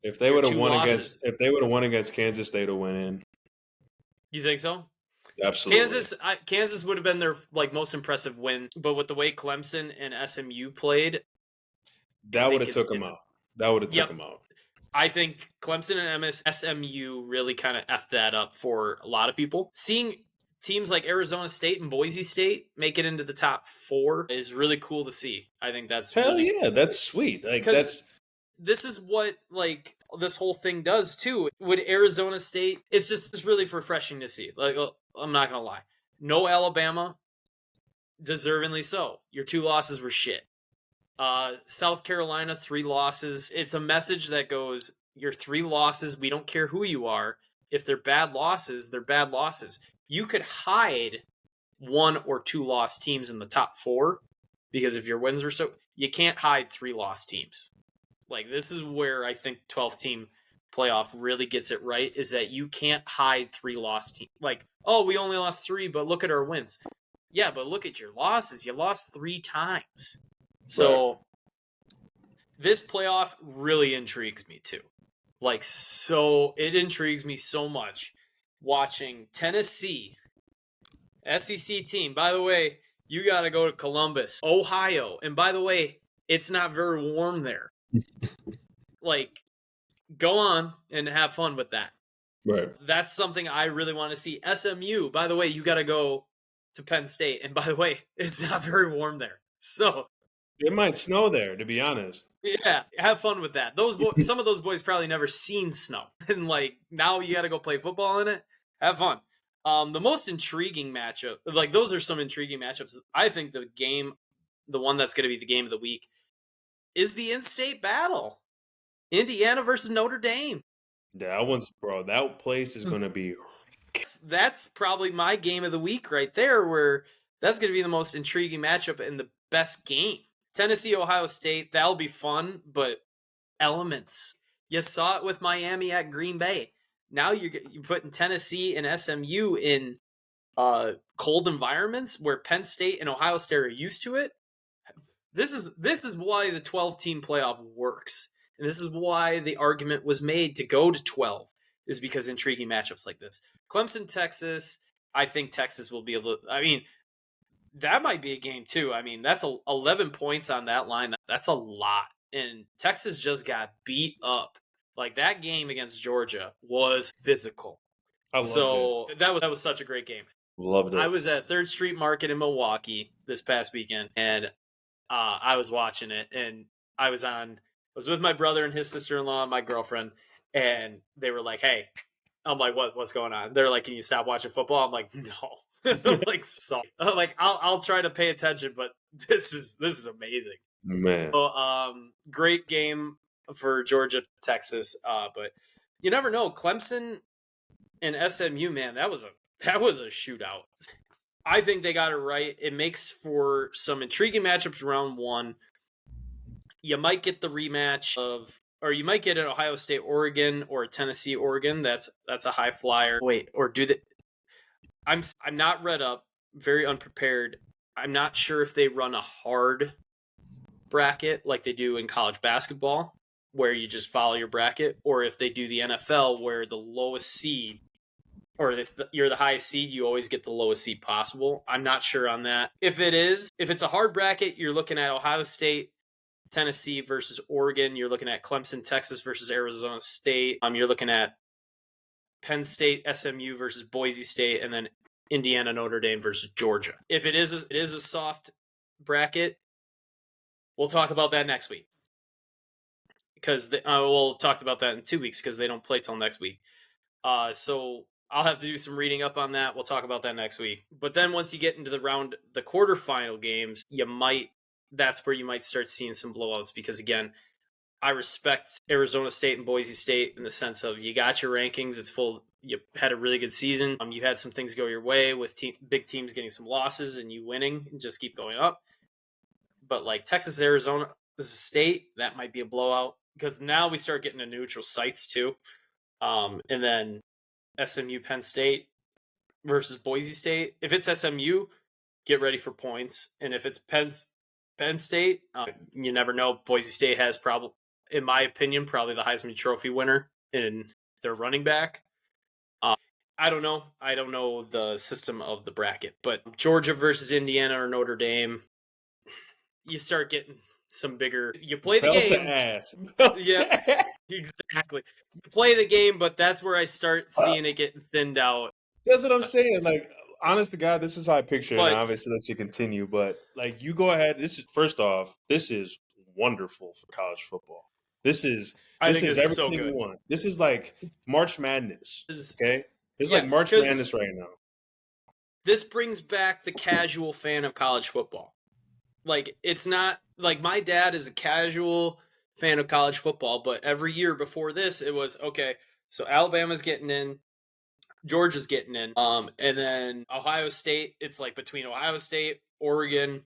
If they would have won against Kansas, they'd have went in. You think so? Absolutely. Kansas would have been their most impressive win, but with the way Clemson and SMU played, that would have took them out. Took them out. I think Clemson and SMU really kind of effed that up for a lot of people. Seeing teams like Arizona State and Boise State make it into the top 4 is really cool to see. I think that's that's sweet. Like this is what this whole thing does too. With Arizona State, it's just really refreshing to see. Like I'm not gonna lie, no Alabama, deservingly so. Your 2 losses were shit. South Carolina, 3 losses. It's a message that goes, your 3 losses, we don't care who you are. If they're bad losses, they're bad losses. You could hide 1 or 2 lost teams in the top 4 because if your wins were you can't hide 3 lost teams. Like this is where I think 12-team playoff really gets it right, is that you can't hide 3 lost teams. Like, oh, we only lost 3, but look at our wins. Yeah, but look at your losses. You lost 3 times. So this playoff really intrigues me too. It intrigues me so much watching Tennessee, SEC team. By the way, you got to go to Columbus, Ohio. And by the way, it's not very warm there. Go on and have fun with that. Right. That's something I really want to see. SMU, by the way, you got to go to Penn State. And by the way, it's not very warm there. So it might snow there, to be honest. Yeah, have fun with that. Some of those boys probably never seen snow. And now you got to go play football in it. Have fun. The most intriguing matchup, those are some intriguing matchups. I think the one that's going to be the game of the week is the in-state battle. Indiana versus Notre Dame. That place is going to be... That's probably my game of the week right there, where that's going to be the most intriguing matchup and the best game. Tennessee, Ohio State, that'll be fun, but elements. You saw it with Miami at Green Bay. Now you're putting Tennessee and SMU in cold environments where Penn State and Ohio State are used to it. This is why the 12-team playoff works. And this is why the argument was made to go to 12, is because intriguing matchups like this. Clemson, Texas, I think Texas will be a little, I mean, that might be a game too. I mean, that's 11 points on that line. That's a lot. And Texas just got beat up. Like, that game against Georgia was physical. I loved it. That was such a great game. Loved it. I was at 3rd Street Market in Milwaukee this past weekend, and I was watching it, and I was with my brother and his sister-in-law and my girlfriend, and they were like, "Hey," I'm like, "What's going on?" They're like, "Can you stop watching football?" I'm like, "No." Like, so I'm like, I'll try to pay attention, but this is amazing, man. So, great game for Georgia, Texas, but you never know. Clemson and SMU, man, that was a shootout. I think they got it right. It makes for some intriguing matchups round 1. You might get the rematch or you might get an Ohio State Oregon or a Tennessee Oregon. That's a high flyer. Wait, or do they? I'm not read up, very unprepared. I'm not sure if they run a hard bracket like they do in college basketball, where you just follow your bracket, or if they do the NFL where the lowest seed, or if you're the highest seed, you always get the lowest seed possible. I'm not sure on that. If it's a hard bracket, you're looking at Ohio State, Tennessee versus Oregon. You're looking at Clemson, Texas versus Arizona State. You're looking at Penn State, SMU versus Boise State, and then Indiana, Notre Dame versus Georgia. If it is a soft bracket, we'll talk about that next week. Because we'll talk about that in 2 weeks because they don't play till next week. So I'll have to do some reading up on that. We'll talk about that next week. But then once you get into the quarterfinal games, that's where you might start seeing some blowouts because, again, I respect Arizona State and Boise State in the sense of you got your rankings. It's full. You had a really good season. You had some things go your way with big teams getting some losses and you winning and just keep going up. But like Texas, Arizona State, that might be a blowout because now we start getting to neutral sites too. And then SMU, Penn State versus Boise State. If it's SMU, get ready for points. And if it's Penn State, you never know. Boise State has in my opinion, probably the Heisman Trophy winner in their running back. I don't know. I don't know the system of the bracket, but Georgia versus Indiana or Notre Dame, you start getting some bigger. You play the game. Yeah, exactly. You play the game, but that's where I start seeing it getting thinned out. That's what I'm saying. Like, honest to God, this is how I picture it. And obviously, let you continue. But like, you go ahead. First off, this is wonderful for college football. This is everything so good. we want. This is like March Madness. Okay, it's like March Madness right now. This brings back the casual fan of college football. Like, it's not like my dad is a casual fan of college football, but every year before this, it was okay. So Alabama's getting in, Georgia's getting in, and then Ohio State. It's like between Ohio State, Oregon,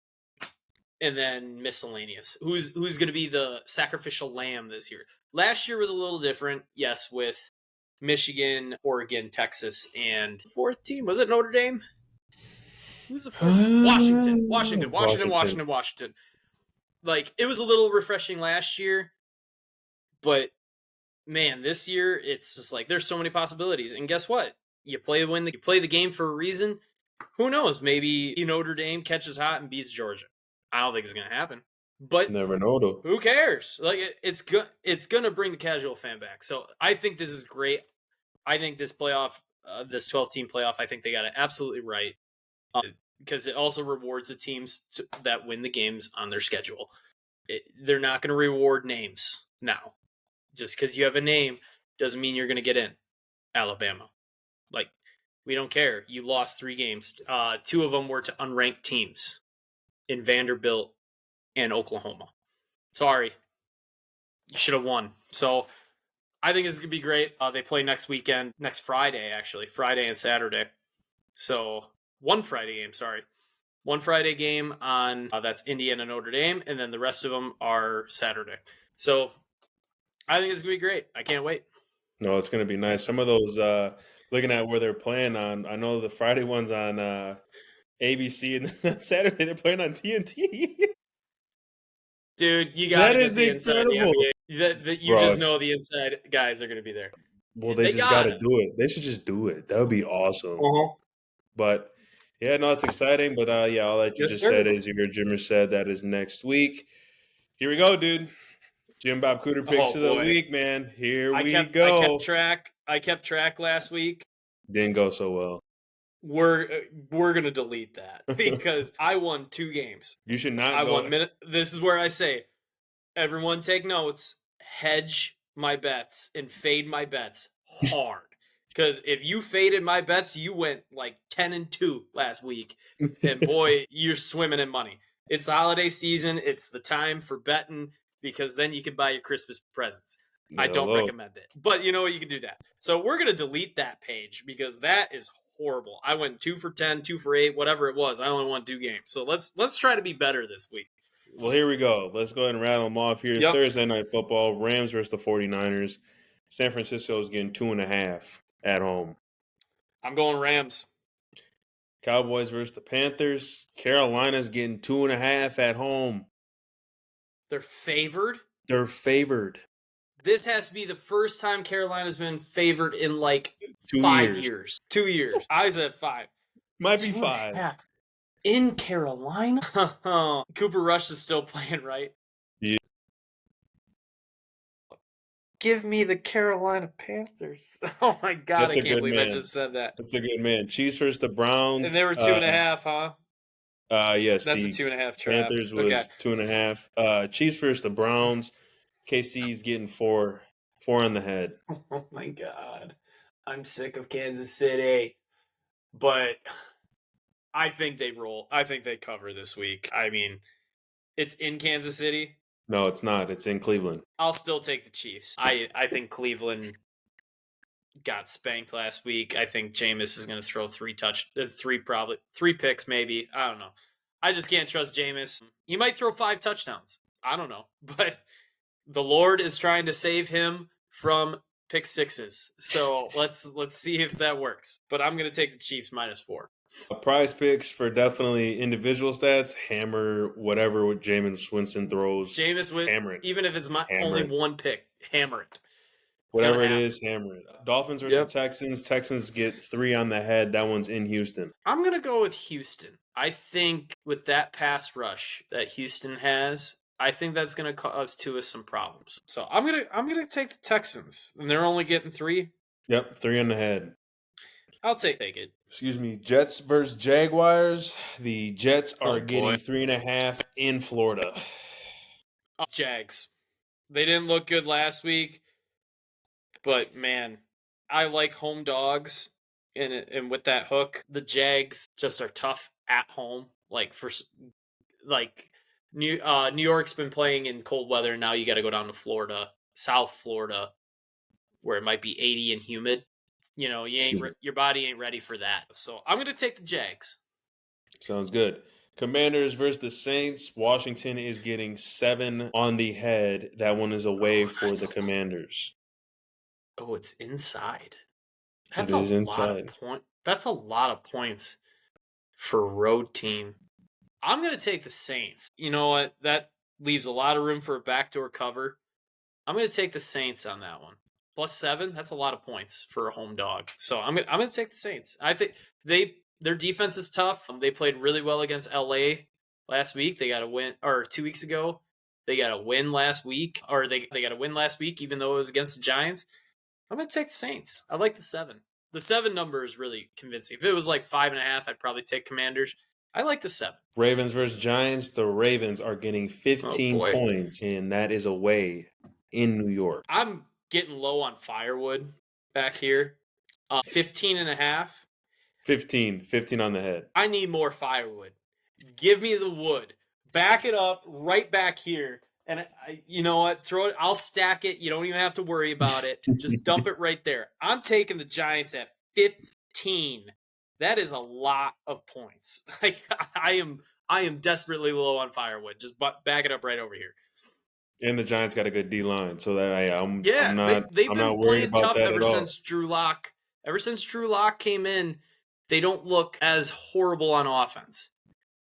and then miscellaneous. Who's going to be the sacrificial lamb this year? Last year was a little different, yes, with Michigan, Oregon, Texas, and fourth team. Was it Notre Dame? Who's the fourth? Washington. Like, it was a little refreshing last year, but man, this year it's just like there's so many possibilities. And guess what? You play the game for a reason. Who knows? Maybe Notre Dame catches hot and beats Georgia. I don't think it's going to happen, but never know though. Who cares? Like, it's good. It's going to bring the casual fan back. So I think this is great. I think this playoff, this 12-team playoff, I think they got it absolutely right because it also rewards the teams that win the games on their schedule. They're not going to reward names now. Just because you have a name doesn't mean you're going to get in. Alabama. Like, we don't care. You lost 3 games. 2 of them were to unranked teams in Vanderbilt and Oklahoma. Sorry. You should have won. So I think this is going to be great. They play next Friday, actually. Friday and Saturday. So one Friday game on, that's Indiana, Notre Dame, and then the rest of them are Saturday. So I think it's going to be great. I can't wait. No, it's going to be nice. Some of those, looking at where they're playing on, I know the Friday one's on ABC, and then Saturday they're playing on TNT. Dude, you got That to get is the inside of the incredible. NBA. You Bro, just know the inside guys are going to be there. well, they They just got got to to. do it. They should just do it. That would be awesome. Uh-huh. But yeah, no, it's exciting. But yeah, all that you Yes, just sir. said is your Jimmer said that is next week. Here we go, dude. Jim Bob Cooter picks Oh, of the boy. week, man. Here I we kept go. track. I kept track last week. Didn't go so well. We're gonna delete that because I won 2 games. You should not I go. won minute. This is where I say, everyone take notes, hedge my bets, and fade my bets hard. Because if you faded my bets, you went like 10-2 last week, and boy, you're swimming in money. It's the holiday season. It's the time for betting because then you can buy your Christmas presents. I don't Hello. recommend it, but you know what? You can do that. So we're gonna delete that page because that is horrible. I went 2 for 10, 2 for 8, whatever it was. I only won 2 games. So let's try to be better this week. Well, here we go. Let's go ahead and rattle them off here. Yep. Thursday night football, Rams versus the 49ers. San Francisco is getting 2.5 at home. I'm going Rams. Cowboys versus the Panthers. Carolina's getting 2.5 at home. They're favored. They're favored. This has to be the first time Carolina's been favored in like 2 5 years. years. 2 years. I said 5. Might be 2.5. 5. In Carolina? Cooper Rush is still playing, right? Yeah. Give me the Carolina Panthers. Oh my God, That's I a can't good believe man. I just said that. That's a good man. Chiefs versus the Browns. And they were 2.5, huh? Yes. That's the a 2.5 trap. Panthers was Okay. 2.5. Chiefs versus the Browns. KC's getting 4 on the head. Oh my God. I'm sick of Kansas City. But I think they roll. I think they cover this week. I mean, it's in Kansas City. No, it's not. It's in Cleveland. I'll still take the Chiefs. I think Cleveland got spanked last week. I think Jameis is going to throw 3 picks maybe. I don't know. I just can't trust Jameis. He might throw 5 touchdowns. I don't know. But the Lord is trying to save him from pick sixes. So let's see if that works. But I'm going to take the Chiefs -4. Prize picks for definitely individual stats. Hammer whatever Jameis Winston throws. Jameis, hammer it. Even if it's only 1 pick, hammer it. Whatever it is, hammer it. Dolphins versus Yep. Texans. Texans get 3 on the head. That one's in Houston. I'm going to go with Houston. I think with that pass rush that Houston has, I think that's going to cause Tua some problems. So I'm gonna take the Texans, and they're only getting 3. Yep, 3 on the head. I'll take it. Excuse me. Jets versus Jaguars. The Jets are getting boy. 3.5 in Florida. Jags. They didn't look good last week, but man, I like home dogs, and with that hook, the Jags just are tough at home. New York's been playing in cold weather. Now you got to go down to Florida, South Florida, where it might be 80 and humid. You know, your body ain't ready for that. So I'm going to take the Jags. Sounds good. Commanders versus the Saints. Washington is getting 7 on the head. That one is away for the Commanders. Oh, it's inside. That's a lot of points for a road team. I'm going to take the Saints. You know what? That leaves a lot of room for a backdoor cover. I'm going to take the Saints on that one. +7, that's a lot of points for a home dog. So I'm going to take the Saints. I think their defense is tough. They played really well against LA last week. They got a win, or 2 weeks ago. They got a win last week, or they got a win last week, even though it was against the Giants. I'm going to take the Saints. I like the 7. The 7 number is really convincing. If it was like 5.5, I'd probably take Commanders. I like the 7. Ravens versus Giants. The Ravens are getting 15 points, and that is away in New York. I'm getting low on firewood back here. 15.5. 15 on the head. I need more firewood. Give me the wood. Back it up right back here. And you know what? Throw it. I'll stack it. You don't even have to worry about it. Just dump it right there. I'm taking the Giants at 15. That is a lot of points. I am desperately low on firewood. Just back it up right over here. And the Giants got a good D line, so that I'm they've I'm been not worried playing about tough that ever at all. since Drew Lock. Ever since Drew Lock came in, they don't look as horrible on offense.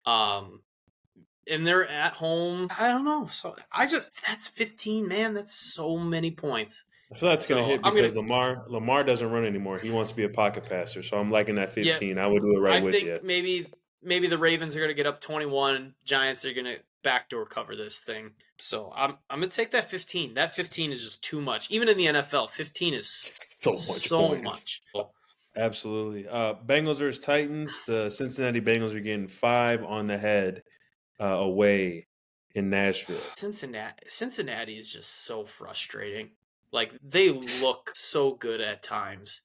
And they're at home. I don't know. So that's 15, man. That's so many points. I feel that's going to So hit because Lamar doesn't run anymore. He wants to be a pocket passer, so I'm liking that 15. I would do it right I with think you. maybe the Ravens are going to get up 21. Giants are going to backdoor cover this thing. So I'm going to take that 15. That 15 is just too much. Even in the NFL, 15 is so much. Absolutely. Bengals versus Titans. The Cincinnati Bengals are getting 5 on the head away in Nashville. Cincinnati is just so frustrating. Like, they look so good at times,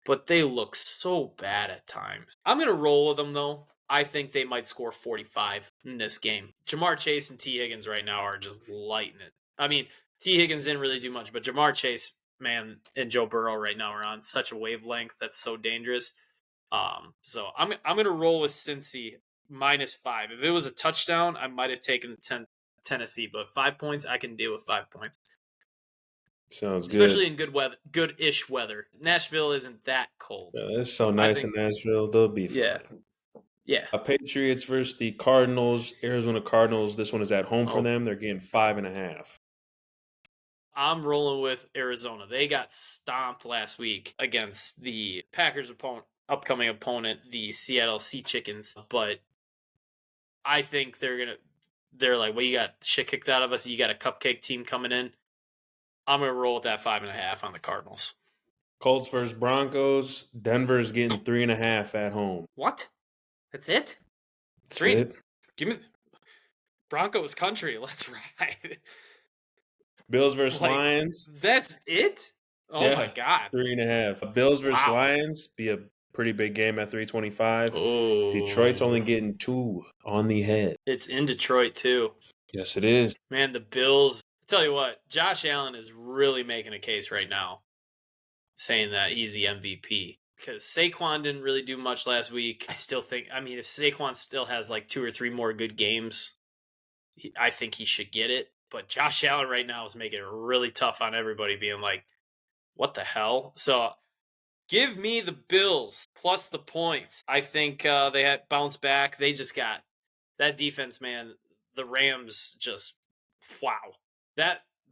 but they look so bad at times. I'm going to roll with them, though. I think they might score 45 in this game. Jamar Chase and T. Higgins right now are just lighting it. I mean, T. Higgins didn't really do much, but Jamar Chase, man, and Joe Burrow right now are on such a wavelength that's so dangerous. So I'm going to roll with Cincy -5. If it was a touchdown, I might have taken the Tennessee, but 5 points, I can deal with 5 points. Sounds good. Especially in good weather, good-ish weather. Nashville isn't that cold. Yeah, it's so nice in Nashville. They'll be fine. Yeah. Patriots versus the Cardinals. Arizona Cardinals. This one is at home for them. They're getting 5.5. I'm rolling with Arizona. They got stomped last week against the Packers' upcoming opponent, the Seattle Sea Chickens. But I think they're like, well, you got shit kicked out of us. You got a cupcake team coming in. I'm going to roll with that 5.5 on the Cardinals. Colts versus Broncos. Denver's getting 3.5 at home. What? That's it? That's it. Give me Broncos country. Let's ride. Bills versus Lions. That's it? Oh, my God. 3.5. Bills versus Lions. Be a pretty big game at 325. Oh. Detroit's only getting 2 on the head. It's in Detroit, too. Yes, it is. Man, the Bills. I tell you what, Josh Allen is really making a case right now, saying that he's the MVP. Because Saquon didn't really do much last week. I still think, I mean, if Saquon still has like 2 or 3 more good games, I think he should get it. But Josh Allen right now is making it really tough on everybody, being like, what the hell? So give me the Bills plus the points. I think they had bounced back. They just got that defense, man. The Rams just, wow.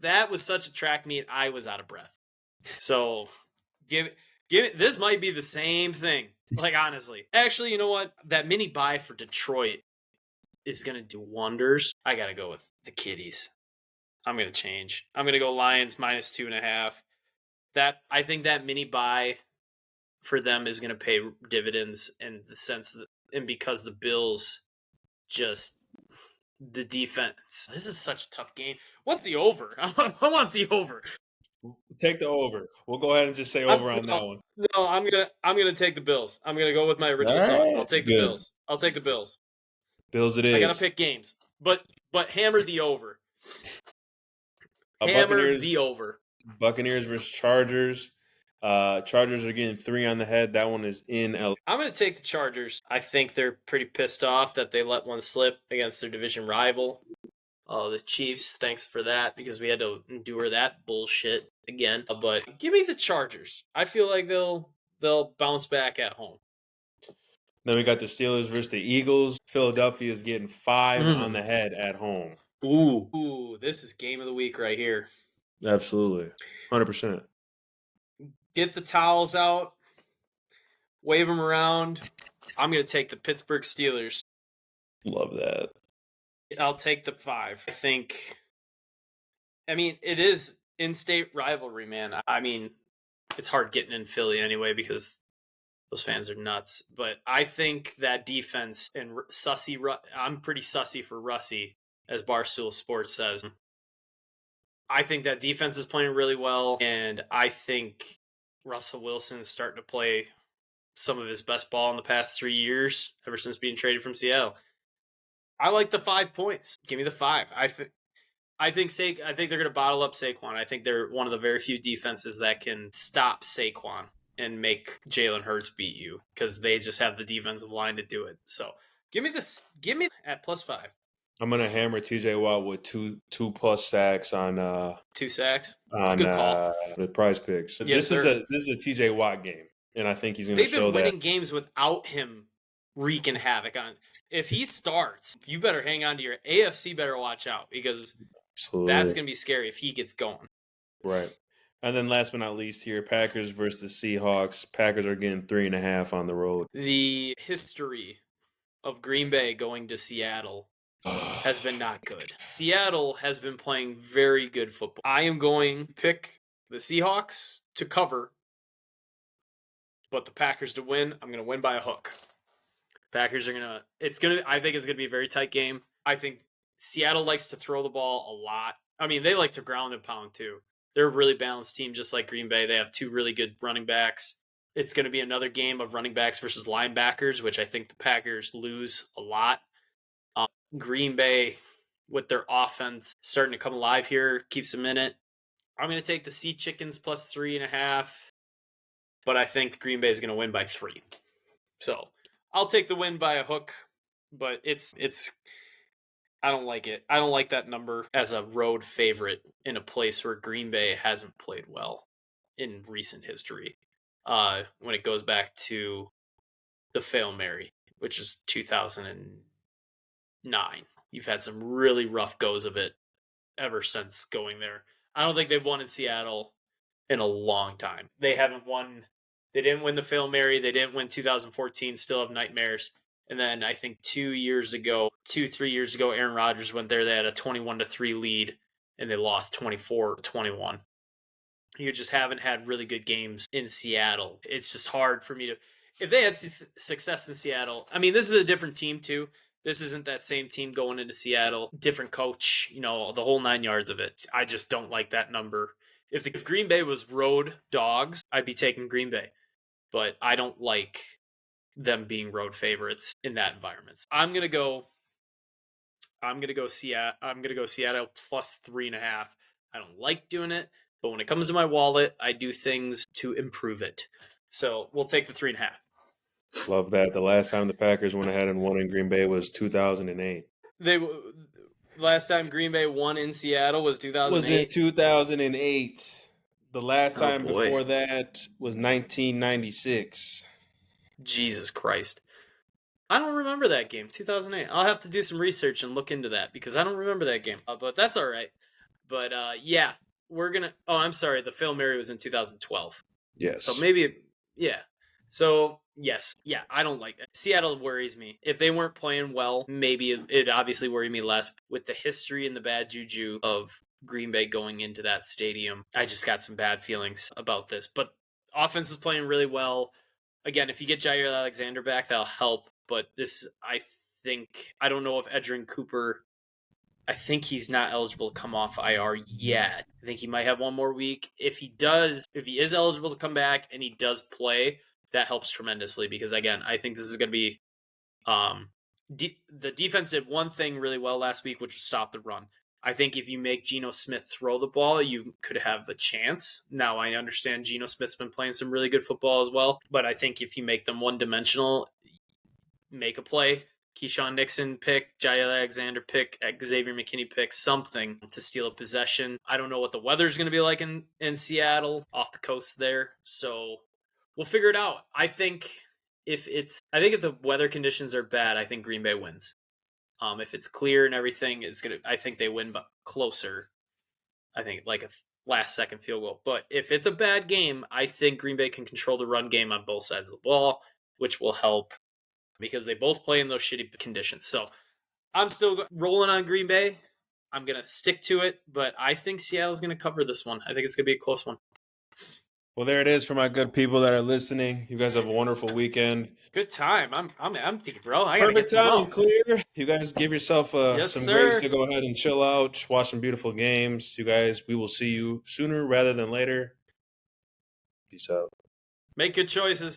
That was such a track meet. I was out of breath. So give it. This might be the same thing. Like, honestly, actually, you know what? That mini bye for Detroit is gonna do wonders. I gotta go with the Kitties. I'm gonna change. I'm gonna go Lions -2.5. I think that mini bye for them is gonna pay dividends in the sense that, and because the Bills just. The defense. This is such a tough game. What's the over? I want the over. Take the over. We'll go ahead and just say over on that one. No, I'm gonna take the Bills. I'm gonna go with my original thought. I'll take the Bills. I'll take the Bills. Bills it is. I gotta pick games, but hammer the over. Hammer the over. Buccaneers versus Chargers. Chargers are getting 3 on the head. That one is in LA. I'm going to take the Chargers. I think they're pretty pissed off that they let one slip against their division rival. Oh, the Chiefs, thanks for that, because we had to endure that bullshit again. But give me the Chargers. I feel like they'll bounce back at home. Then we got the Steelers versus the Eagles. Philadelphia is getting 5 on the head at home. Ooh, this is game of the week right here. Absolutely. 100%. Get the towels out. Wave them around. I'm going to take the Pittsburgh Steelers. Love that. I'll take the 5. I mean, it is in-state rivalry, man. I mean, it's hard getting in Philly anyway because those fans are nuts. But I think that defense and Sussy, I'm pretty sussy for Russie, as Barstool Sports says. I think that defense is playing really well, and I think Russell Wilson is starting to play some of his best ball in the past 3 years, ever since being traded from Seattle. I like the 5 points. Give me the 5. I think they're going to bottle up Saquon. I think they're one of the very few defenses that can stop Saquon and make Jalen Hurts beat you, because they just have the defensive line to do it. So give me at +5. I'm gonna hammer TJ Watt with two plus sacks on 2 sacks. That's a good call. The Prize Picks. Yes, This sir. is a TJ Watt game, and I think he's gonna They've show been winning that. games without him wreaking havoc on. If he starts, you better hang on to your AFC. Better watch out because that's gonna be scary if he gets going. Right. And then last but not least here, Packers versus Seahawks. Packers are getting 3.5 on the road. The history of Green Bay going to Seattle has been not good. Seattle has been playing very good football. I am going to pick the Seahawks to cover, but the Packers to win. I'm going to win by a hook. Packers are going to I think it's going to be a very tight game. I think Seattle likes to throw the ball a lot. I mean, they like to ground and pound too. They're a really balanced team, just like Green Bay. They have 2 really good running backs. It's going to be another game of running backs versus linebackers, which I think the Packers lose a lot. Green Bay, with their offense starting to come alive here, keeps them in it. I'm going to take the Sea Chickens plus 3.5, but I think Green Bay is going to win by 3. So I'll take the win by a hook, but it's I don't like it. I don't like that number as a road favorite in a place where Green Bay hasn't played well in recent history. When it goes back to the Fail Mary, which is 2009. You've had some really rough goes of it ever since going there. I don't think they've won in Seattle in a long time. They haven't won. They didn't win the Fail Mary. They didn't win 2014. Still have nightmares. And then I think 3 years ago, Aaron Rodgers went there. They had a 21-3 lead, and they lost 24-21. You just haven't had really good games in Seattle. It's just hard for me to. If they had success in Seattle, I mean, this is a different team too. This isn't that same team going into Seattle. Different coach, the whole 9 yards of it. I just don't like that number. If Green Bay was road dogs, I'd be taking Green Bay. But I don't like them being road favorites in that environment. I'm gonna go Seattle plus 3.5. I don't like doing it, but when it comes to my wallet, I do things to improve it. So we'll take the 3.5. Love that. The last time the Packers went ahead and won in Green Bay was 2008. Last time Green Bay won in Seattle was 2008. Was in 2008. The last time before that was 1996. Jesus Christ. I don't remember that game, 2008. I'll have to do some research and look into that because I don't remember that game. But that's all right. But yeah, we're going to. Oh, I'm sorry. The Fail Mary was in 2012. Yes. So maybe, yeah. So, yes. Yeah, I don't like it. Seattle worries me. If they weren't playing well, maybe it'd obviously worry me less. With the history and the bad juju of Green Bay going into that stadium, I just got some bad feelings about this. But offense is playing really well. Again, if you get Jair Alexander back, that'll help. But this, I don't know if Edgerrin Cooper, I think he's not eligible to come off IR yet. I think he might have one more week. If he is eligible to come back and he does play, that helps tremendously because, again, I think this is going to be the defense did one thing really well last week, which was stop the run. I think if you make Geno Smith throw the ball, you could have a chance. Now, I understand Geno Smith's been playing some really good football as well, but I think if you make them one-dimensional, make a play. Keyshawn Nixon pick, Jair Alexander pick, Xavier McKinney pick, something to steal a possession. I don't know what the weather's going to be like in Seattle, off the coast there, so we'll figure it out. I think if the weather conditions are bad, I think Green Bay wins. If it's clear and everything, I think they win, but closer. I think like a last-second field goal. But if it's a bad game, I think Green Bay can control the run game on both sides of the ball, which will help because they both play in those shitty conditions. So I'm still rolling on Green Bay. I'm going to stick to it, but I think Seattle's going to cover this one. I think it's going to be a close one. Well, there it is for my good people that are listening. You guys have a wonderful weekend. Good time. I'm empty, bro. I gotta Perfect get time and clear. You guys give yourself some grace to go ahead and chill out, watch some beautiful games. You guys, we will see you sooner rather than later. Peace out. Make good choices.